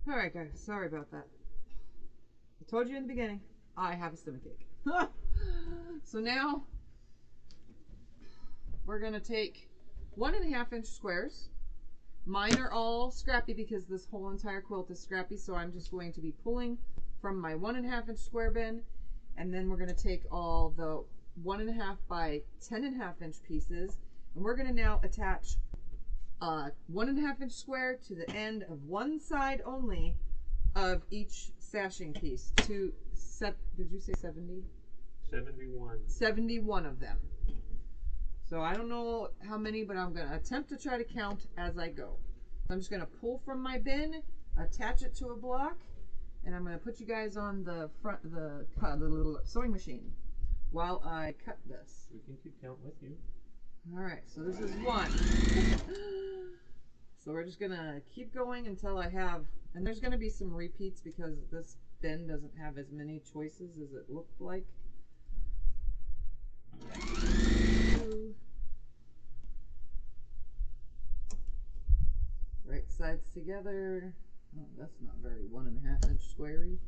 Alright guys, sorry about that. I told you in the beginning, I have a stomachache. So now, we're going to take 1.5 inch squares. Mine are all scrappy because this whole entire quilt is scrappy, so I'm just going to be pulling from my 1.5 inch square bin, and then we're going to take all the 1.5 by 10.5 inch pieces, and we're going to now attach 1.5 inch square to the end of one side only of each sashing piece. Did you say 70? 71. 71 of them. So I don't know how many, but I'm going to attempt to try to count as I go. So I'm just going to pull from my bin, attach it to a block, and I'm going to put you guys on the front, the little sewing machine while I cut this. We can keep count with you. All right, so this is 1. So we're just gonna keep going until I have, and there's gonna be some repeats because this bin doesn't have as many choices as it looked like. 2. Right sides together. Oh, that's not very 1.5 inch squarey.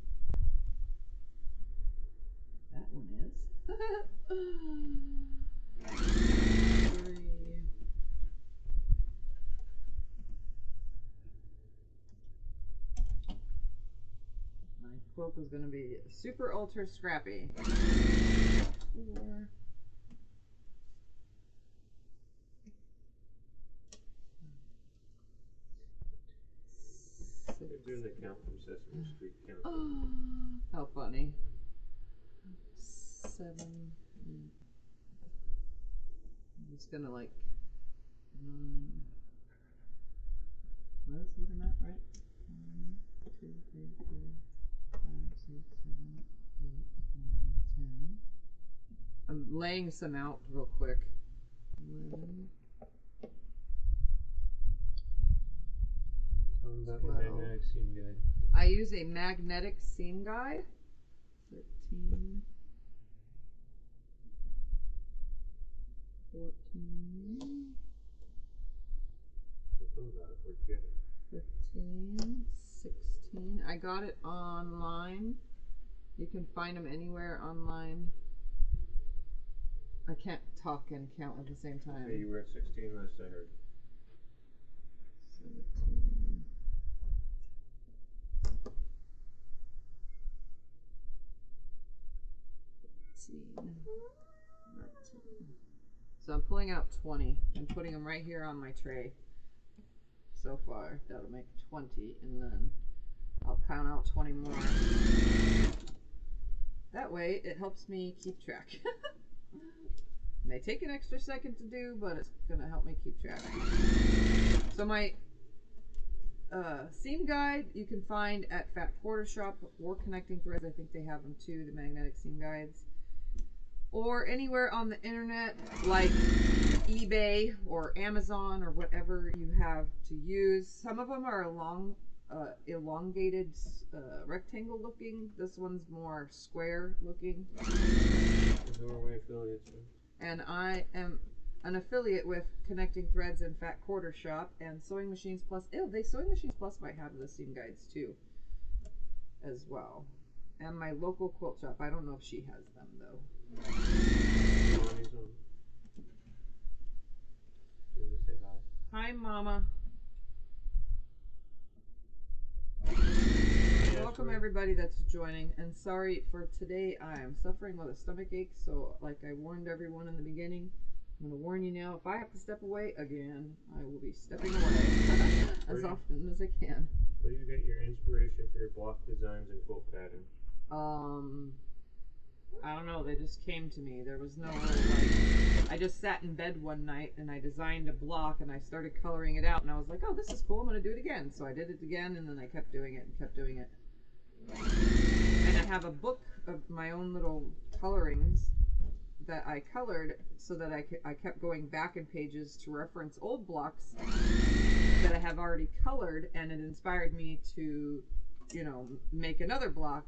That one is. 3. My quilt is going to be super ultra scrappy. 4. They're doing the count from Sesame Street count. Oh, how funny. 7. I'm just gonna like 9. Was looking at right? 1, 2, 3, 4, 5, 6, 7, 8, 9, 10. I'm laying some out real quick. 11. About the magnetic seam guide. I use a magnetic seam guide. 13. 14. So some about it forget it. 15, 16. I got it online. You can find them anywhere online. I can't talk and count at the same time. Okay, you were at 16 last I heard. 17. 19. So I'm pulling out 20 and putting them right here on my tray. So far, that'll make 20, and then I'll count out 20 more. That way, it helps me keep track. May take an extra second to do, but it's gonna help me keep track. So my seam guide you can find at Fat Quarter Shop or Connecting Threads. I think they have them too, the magnetic seam guides. Or anywhere on the internet like eBay or Amazon or whatever you have to use. Some of them are elongated rectangle looking. This one's more square looking. Norway affiliates. And I am an affiliate with Connecting Threads and Fat Quarter Shop and SewingMachinesPlus. Ew, SewingMachinesPlus might have the seam guides too, as well. And my local quilt shop. I don't know if she has them though. Hi, Mama. Welcome everybody that's joining, and sorry for today. I am suffering with a stomach ache, so like I warned everyone in the beginning, I'm going to warn you now, if I have to step away again, I will be stepping away as often as I can. Where do you get your inspiration for your block designs and quilt patterns? I don't know, they just came to me. There was no I just sat in bed one night and I designed a block and I started coloring it out and I was like, oh, this is cool, I'm going to do it again. So I did it again and then I kept doing it and kept doing it. And I have a book of my own little colorings that I colored so that I kept going back in pages to reference old blocks that I have already colored, and it inspired me to, you know, make another block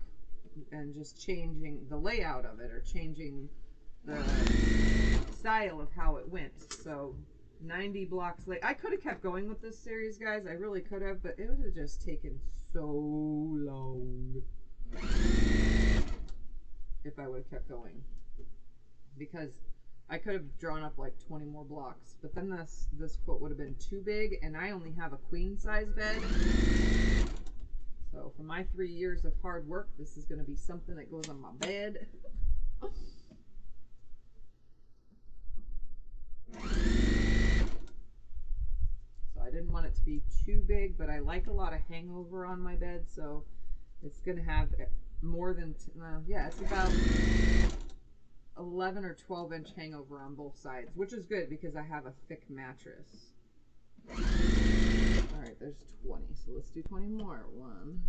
and just changing the layout of it or changing the style of how it went. So 90 blocks late. I could have kept going with this series, guys. I really could have, but it would have just taken so long if I would have kept going, because I could have drawn up like 20 more blocks, but then this quilt would have been too big, and I only have a queen size bed. So for my 3 years of hard work, this is going to be something that goes on my bed. So I didn't want it to be too big, but I like a lot of hangover on my bed, so it's going to have more than, yeah, it's about 11 or 12 inch hangover on both sides, which is good because I have a thick mattress. Alright, there's 20, so let's do 20 more. 1,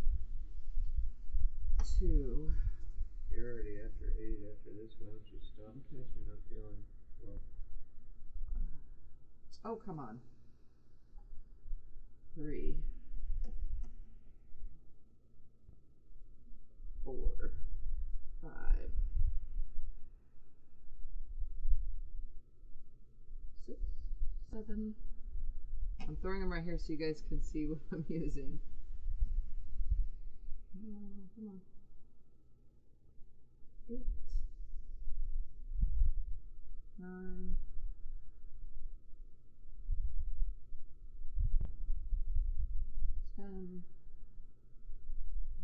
2. You're already after 8 after this. Why don't you stop since you're not feeling well? Oh, come on. 3, 4, 5. 6, 7. I'm throwing them right here so you guys can see what I'm using. Come on. 8, 9, 10,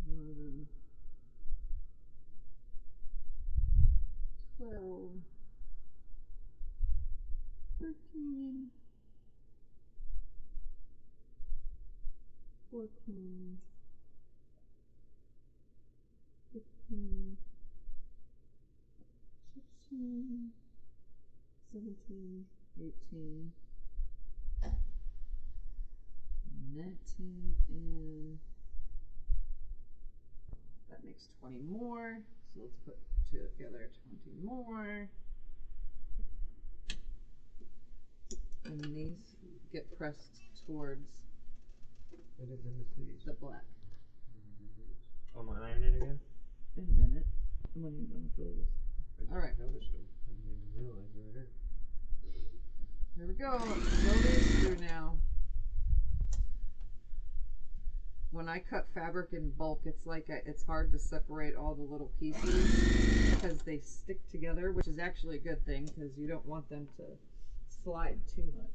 11, 12, 13, 14, 15, 16, 17, 18, 19, and that makes 20 more. So let's put together 20 more. And these get pressed towards the black. Oh, my iron it again? In a minute. When you're done with those. Alright. I noticed them. I didn't even realize they were there. Here we go. Let's sew these through now. when I cut fabric in bulk, it's like it's hard to separate all the little pieces because they stick together, which is actually a good thing because you don't want them to slide too much.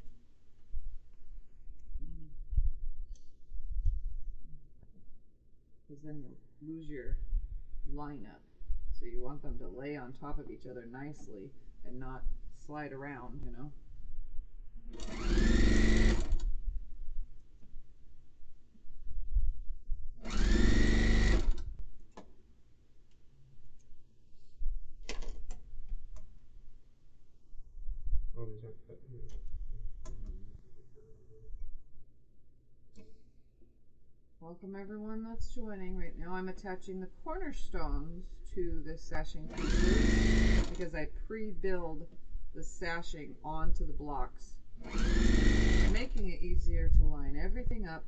Because then you'll lose your lineup. So you want them to lay on top of each other nicely and not slide around, you know. Oh, these aren't cut here. Welcome everyone that's joining. Right now I'm attaching the cornerstones to the sashing pieces because I pre-build the sashing onto the blocks, making it easier to line everything up.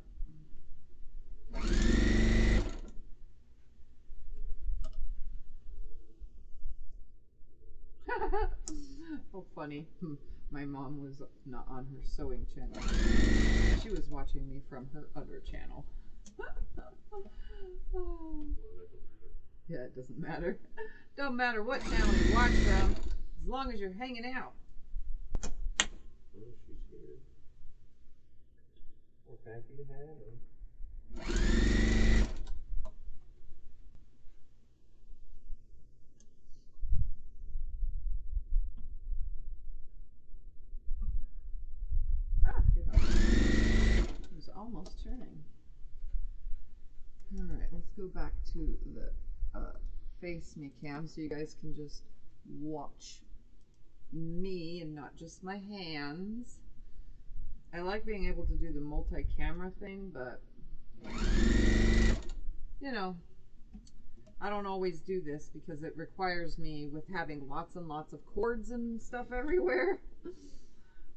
Oh, funny. My mom was not on her sewing channel. She was watching me from her other channel. Yeah, it doesn't matter. Don't matter what channel you watch from, as long as you're hanging out. Oh, she's here. More tacky to have, Ah, good on. It was almost turning. Alright, let's go back to the face me cam so you guys can just watch me and not just my hands. I like being able to do the multi-camera thing, but you know, I don't always do this because it requires me with having lots and lots of cords and stuff everywhere.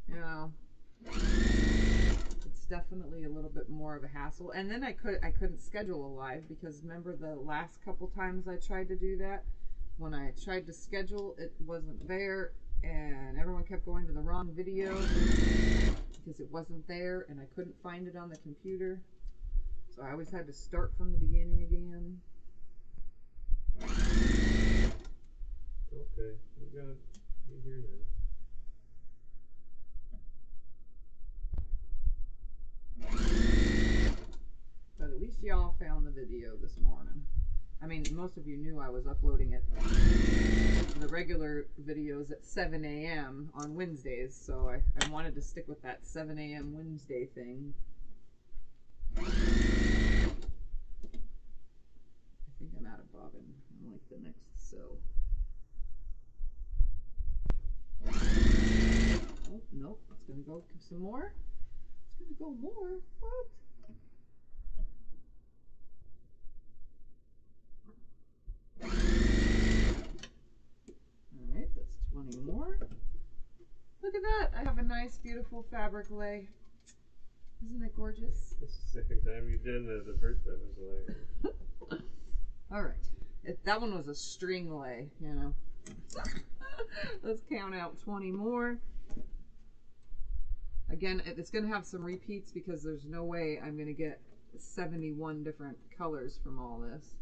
You know, it's definitely a little bit more of a hassle. And then I couldn't schedule a live because remember the last couple times I tried to do that, when I tried to schedule, it wasn't there and everyone kept going to the wrong video because it wasn't there and I couldn't find it on the computer. So I always had to start from the beginning again. Okay, we gotta be here now. But at least y'all found the video this morning. I mean, most of you knew I was uploading it, the regular videos at 7 a.m. on Wednesdays, so I wanted to stick with that 7 a.m. Wednesday thing. I think I'm out of bobbin. I'm like the next sew. Oh, nope, it's gonna go some more. It's gonna go more. What? Alright, that's 20 more. Look at that! I have a nice, beautiful fabric lay. Isn't it gorgeous? This is the second time you did it. The first time was hilarious. Alright. That one was a string lay, you know. Let's count out 20 more. Again, it's going to have some repeats because there's no way I'm going to get 71 different colors from all this.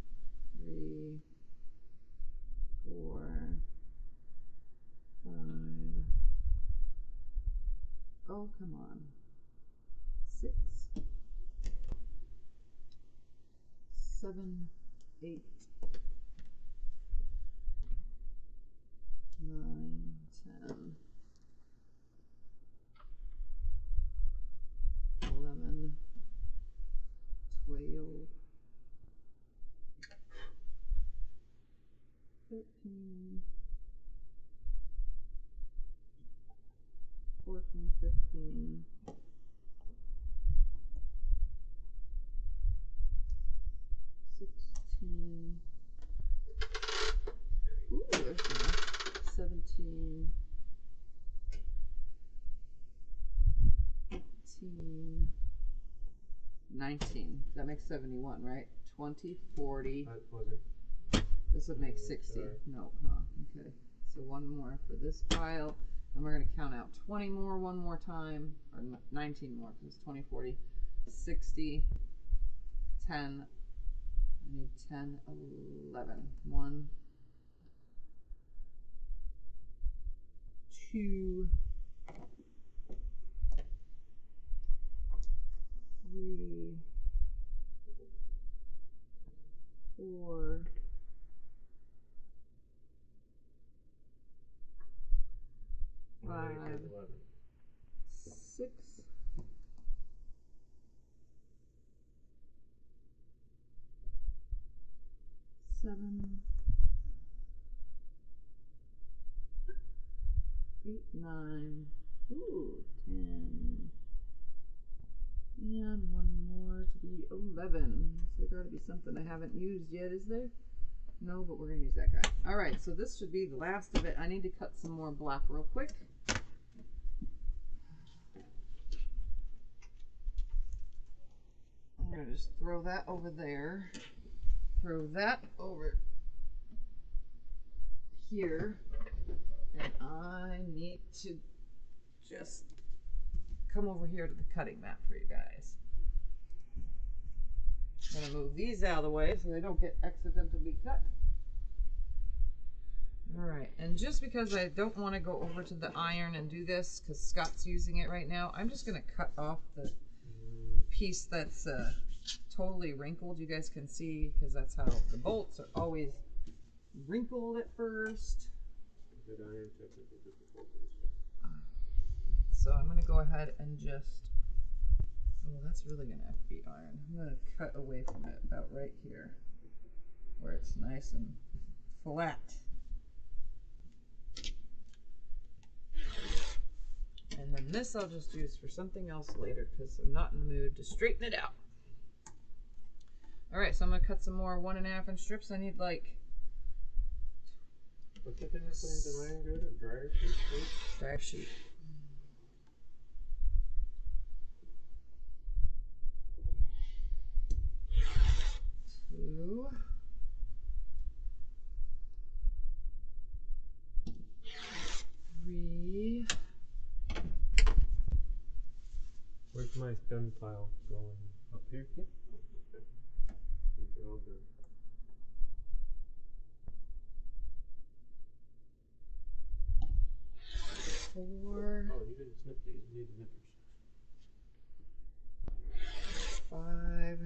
3, 4, 5. Oh, come on. 6, 7, 8, 9, 10, 11, 12, 13, 14, 15, 16. Ooh, there's enough. 17, 18, 19. That makes 71, right? 20, 40. That wasn't. This would make 60. Sorry. No, huh? Okay. So one more for this pile. And we're going to count out 20 more one more time. Or 19 more because it's 20, 40, 60, 10. I need 10, 11. 1, 2, 3, 4, 5, 6, 7, 8, 9, ooh, 10, and one more to be 11. So there gotta be something I haven't used yet, is there? No, but we're gonna use that guy. All right, so this should be the last of it. I need to cut some more black real quick. I'm gonna just throw that over there. Throw that over here. And I need to just come over here to the cutting mat for you guys. I'm gonna move these out of the way so they don't get accidentally cut. All right, and just because I don't want to go over to the iron and do this because Scott's using it right now, I'm just gonna cut off the piece that's totally wrinkled. You guys can see because that's how the bolts are always wrinkled at first. So I'm gonna go ahead and just, oh, that's really gonna have to be iron. I'm gonna cut away from it about right here where it's nice and flat. And then this I'll just use for something else later because I'm not in the mood to straighten it out. All right, so I'm gonna cut some more 1.5 inch strips. I need like, what's the thing that's putting the iron good? A dryer sheet? Dryer sheet. 2, 3. Where's my stun pile going? Up here? Yep. Okay. These are all done. 4. Oh, you didn't snip these. You need the nippers. 5.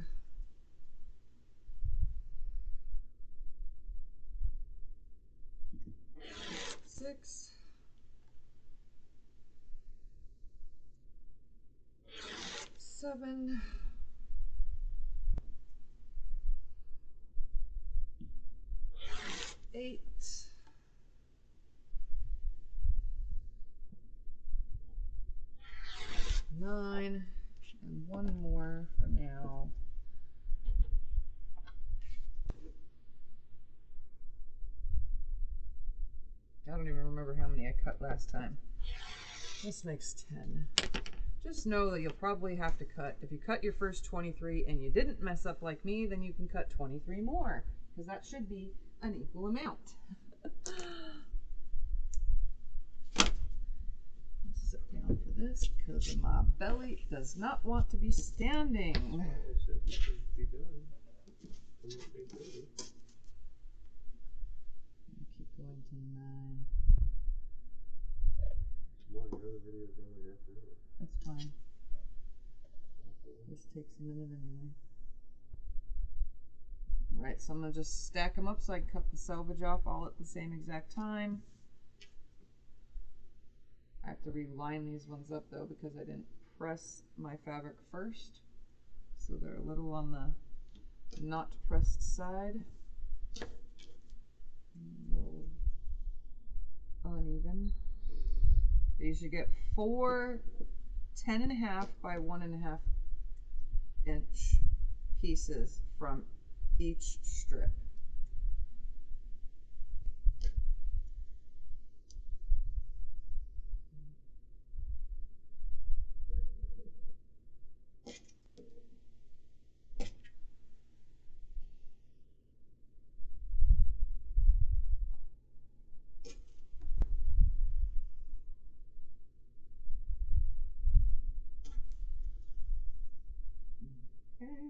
6. 7. 8. 9. And one more for now. I don't even remember how many I cut last time. This makes 10. Just know that you'll probably have to cut, if you cut your first 23 and you didn't mess up like me, then you can cut 23 more, because that should be an equal amount. Sit down for this, because my belly does not want to be standing. I said it should be done. Keep going to 9. Why? The other video is only half an hour. That's fine. This takes a minute anyway. Right, so I'm going to just stack them up so I can cut the selvage off all at the same exact time. I have to reline these ones up though because I didn't press my fabric first. So they're a little on the not pressed side. A little uneven. You should get 4 10.5 by 1.5 inch pieces from each strip. Okay.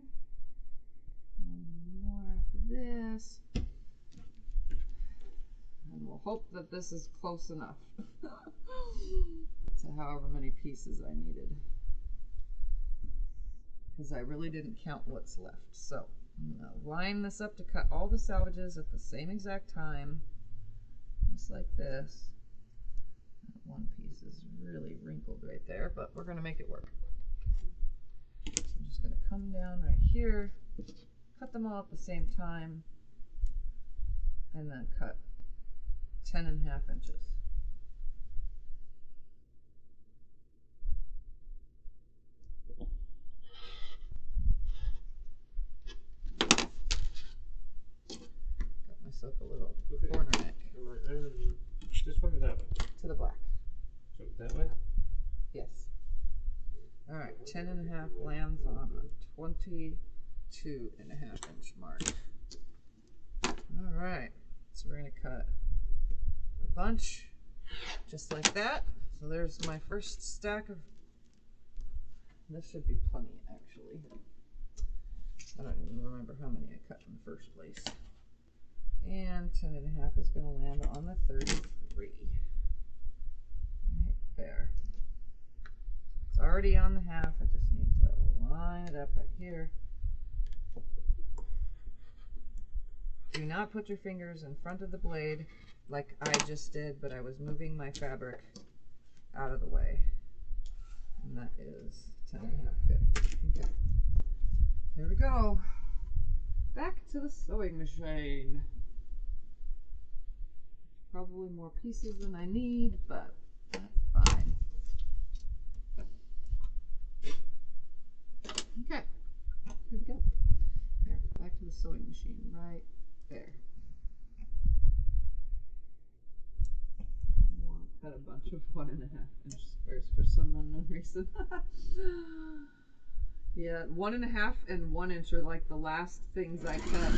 hope that this is close enough to however many pieces I needed, because I really didn't count what's left. So I'm gonna line this up to cut all the salvages at the same exact time, just like this. That one piece is really wrinkled right there, but we're gonna make it work. So I'm just gonna come down right here, cut them all at the same time, and then cut 10.5 inches. Got myself a little corner neck. This way or that way? To the black. So that way? Yes. All right, 10.5 lands on the 22.5 inch mark. All right, so we're gonna cut a bunch just like that. So there's my first stack of, this should be plenty actually. I don't even remember how many I cut in the first place. And 10.5 is gonna land on the 33. Right there. It's already on the half, I just need to line it up right here. Do not put your fingers in front of the blade like I just did, but I was moving my fabric out of the way. And that is 10.5, good. Okay, here we go. Back to the sewing machine. Probably more pieces than I need, but that's fine. Okay, here we go. Here, back to the sewing machine right there. I want to cut a bunch of 1.5 inch squares for some unknown reason. Yeah, 1.5 and 1 inch are like the last things I cut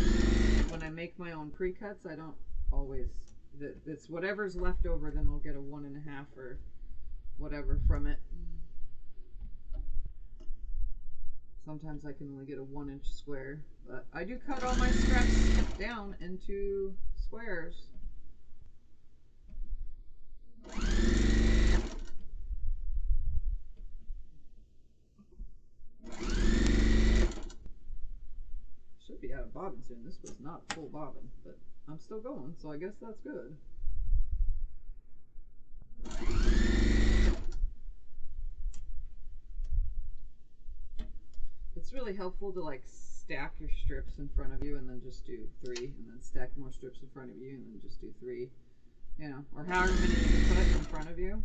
when I make my own pre-cuts. I don't always, it's whatever's left over, then I'll get a 1.5 or whatever from it. Sometimes I can only get a 1 inch square, but I do cut all my scraps down into squares. Should be out of bobbin soon. This was not a full bobbin, but I'm still going, so I guess that's good. It's really helpful to like stack your strips in front of you and then just do 3, and then stack more strips in front of you and then just do 3, you know, or however many you can put in front of you.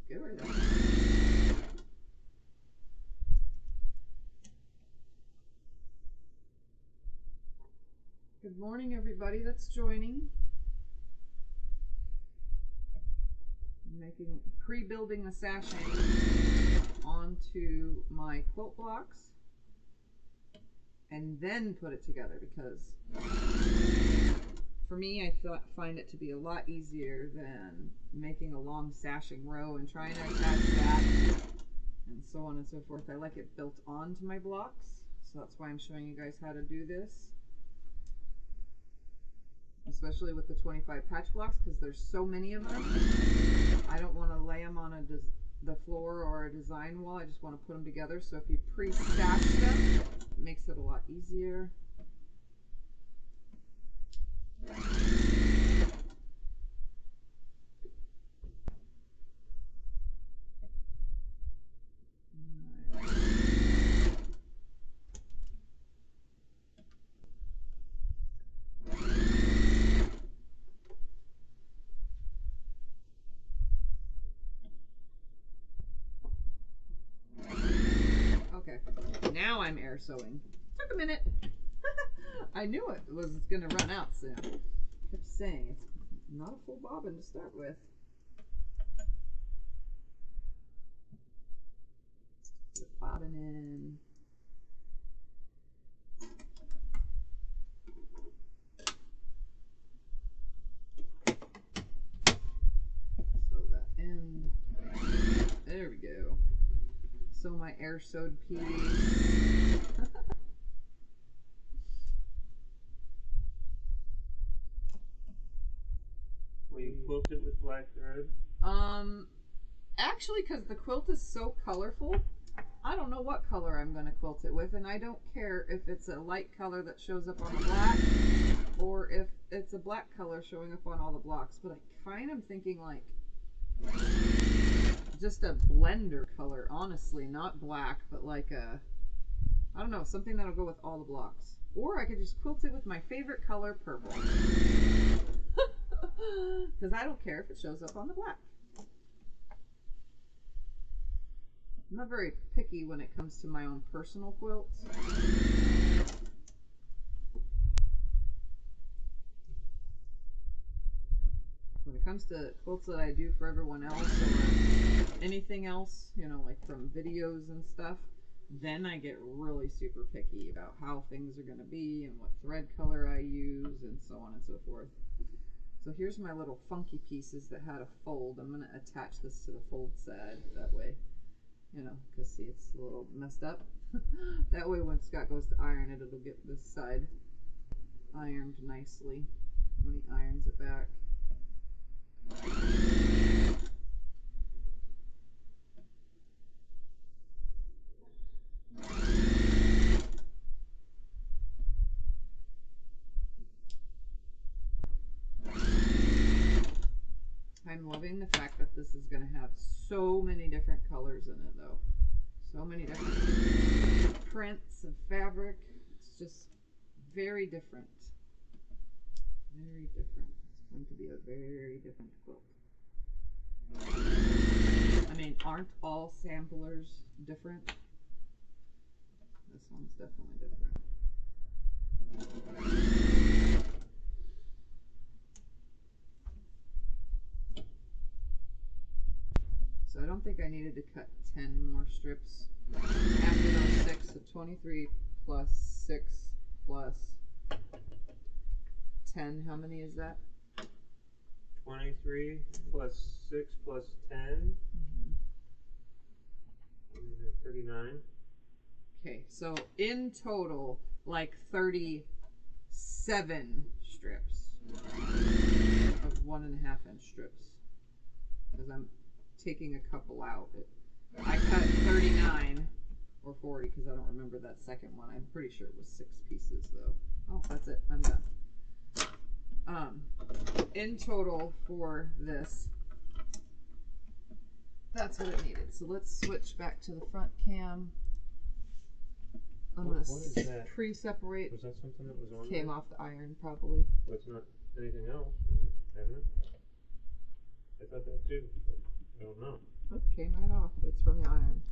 Get rid of that. Good morning, everybody that's joining. I'm pre-building the sashing onto my quilt blocks and then put it together, because for me, I find it to be a lot easier than making a long sashing row and trying to attach that and so on and so forth. I like it built onto my blocks, so that's why I'm showing you guys how to do this, especially with the 25 patch blocks, because there's so many of them. I don't want to lay them on the floor or a design wall. I just want to put them together. So if you pre-stash them, it makes it a lot easier. Okay, now I'm air sewing. Took a minute. I knew it was going to run out soon. Kept saying it's not a full bobbin to start with. Put the bobbin in. So that end. my air sewed piece. Will you quilt it with black thread? Actually, because the quilt is so colorful, I don't know what color I'm going to quilt it with, and I don't care if it's a light color that shows up on the black or if it's a black color showing up on all the blocks, but I kind of thinking like just a blender color, honestly, not black, but like a, I don't know, something that'll go with all the blocks. Or I could just quilt it with my favorite color, purple. Because I don't care if it shows up on the black. I'm not very picky when it comes to my own personal quilts. When it comes to quilts that I do for everyone else or anything else, you know, like from videos and stuff, then I get really super picky about how things are going to be and what thread color I use and so on and so forth. So here's my little funky pieces that had a fold. I'm going to attach this to the fold side that way, you know, because see, it's a little messed up. That way when Scott goes to iron it, it'll get this side ironed nicely when he irons it back. I'm loving the fact that this is going to have so many different colors in it though. So many different prints of fabric. It's just very different. Very different. It's going to be a very different quilt. I mean, aren't all samplers different? This one's definitely different. So I don't think I needed to cut 10 more strips after those 6, so 23 plus 6 plus 10, how many is that? 23 plus 6 plus 10. 39. Okay, so in total, like 37 strips of 1.5-inch strips. Because I'm taking a couple out. I cut 39 or 40 because I don't remember that second one. I'm pretty sure it was 6 pieces though. Oh, that's it. I'm done. In total for this, that's what it needed. So let's switch back to the front cam. I'm going to pre-separate. Was that something that was on Came there? off the iron probably. Well, it's not anything else, haven't it? I thought that too, but I don't know. Oh, came right off. It's from the iron.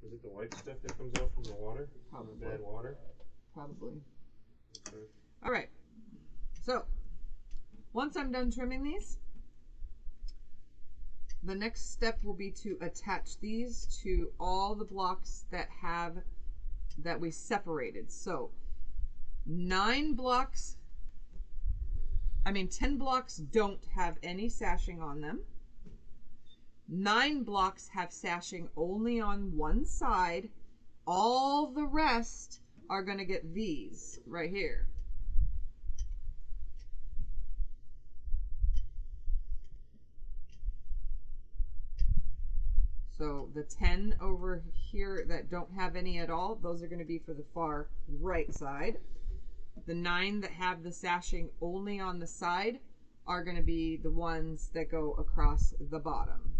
Is it the white stuff that comes out from the water? Probably. From the bad water? Probably. Okay. All right. So once I'm done trimming these, the next step will be to attach these to all the blocks that we separated. So 10 blocks don't have any sashing on them. 9 blocks have sashing only on one side. All the rest are going to get these right here. So the 10 over here that don't have any at all, those are going to be for the far right side. The 9 that have the sashing only on the side are going to be the ones that go across the bottom.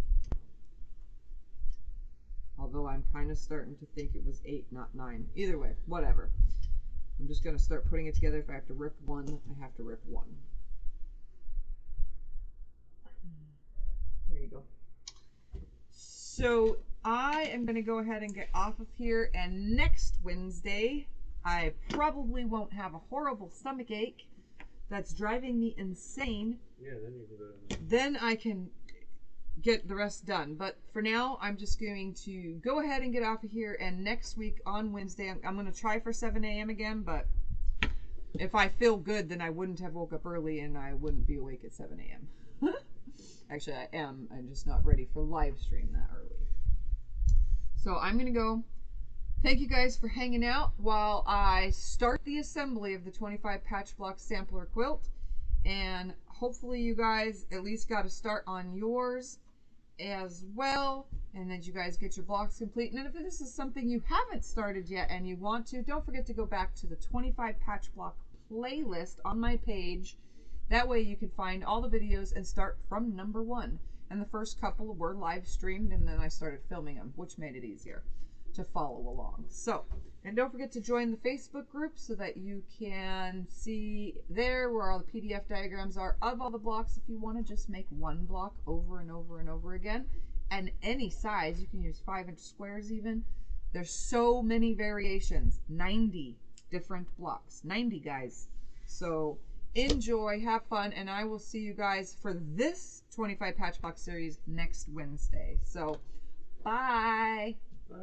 Although I'm kind of starting to think it was 8, not 9. Either way, whatever. I'm just going to start putting it together. If I have to rip one, I have to rip one. There you go. So I am going to go ahead and get off of here, and next Wednesday I probably won't have a horrible stomach ache that's driving me insane. Yeah, then you can go to the... Then I can get the rest done. But for now, I'm just going to go ahead and get off of here, and next week on Wednesday I'm going to try for 7 a.m. again, but if I feel good, then I wouldn't have woke up early and I wouldn't be awake at 7 a.m. Actually, I am. I'm just not ready for live stream that early. So I'm going to go. Thank you guys for hanging out while I start the assembly of the 25 patch block sampler quilt. And hopefully you guys at least got a start on yours as well, and that you guys get your blocks complete. And if this is something you haven't started yet and you want to, don't forget to go back to the 25 patch block playlist on my page. That way you can find all the videos and start from number 1. And the first couple were live streamed, and then I started filming them, which made it easier to follow along. So, and don't forget to join the Facebook group so that you can see there where all the PDF diagrams are of all the blocks if you want to just make one block over and over and over again. And any size, you can use 5-inch squares even. There's so many variations, 90 different blocks, 90 guys. So enjoy, have fun, and I will see you guys for this 25 patch block series next Wednesday. So bye.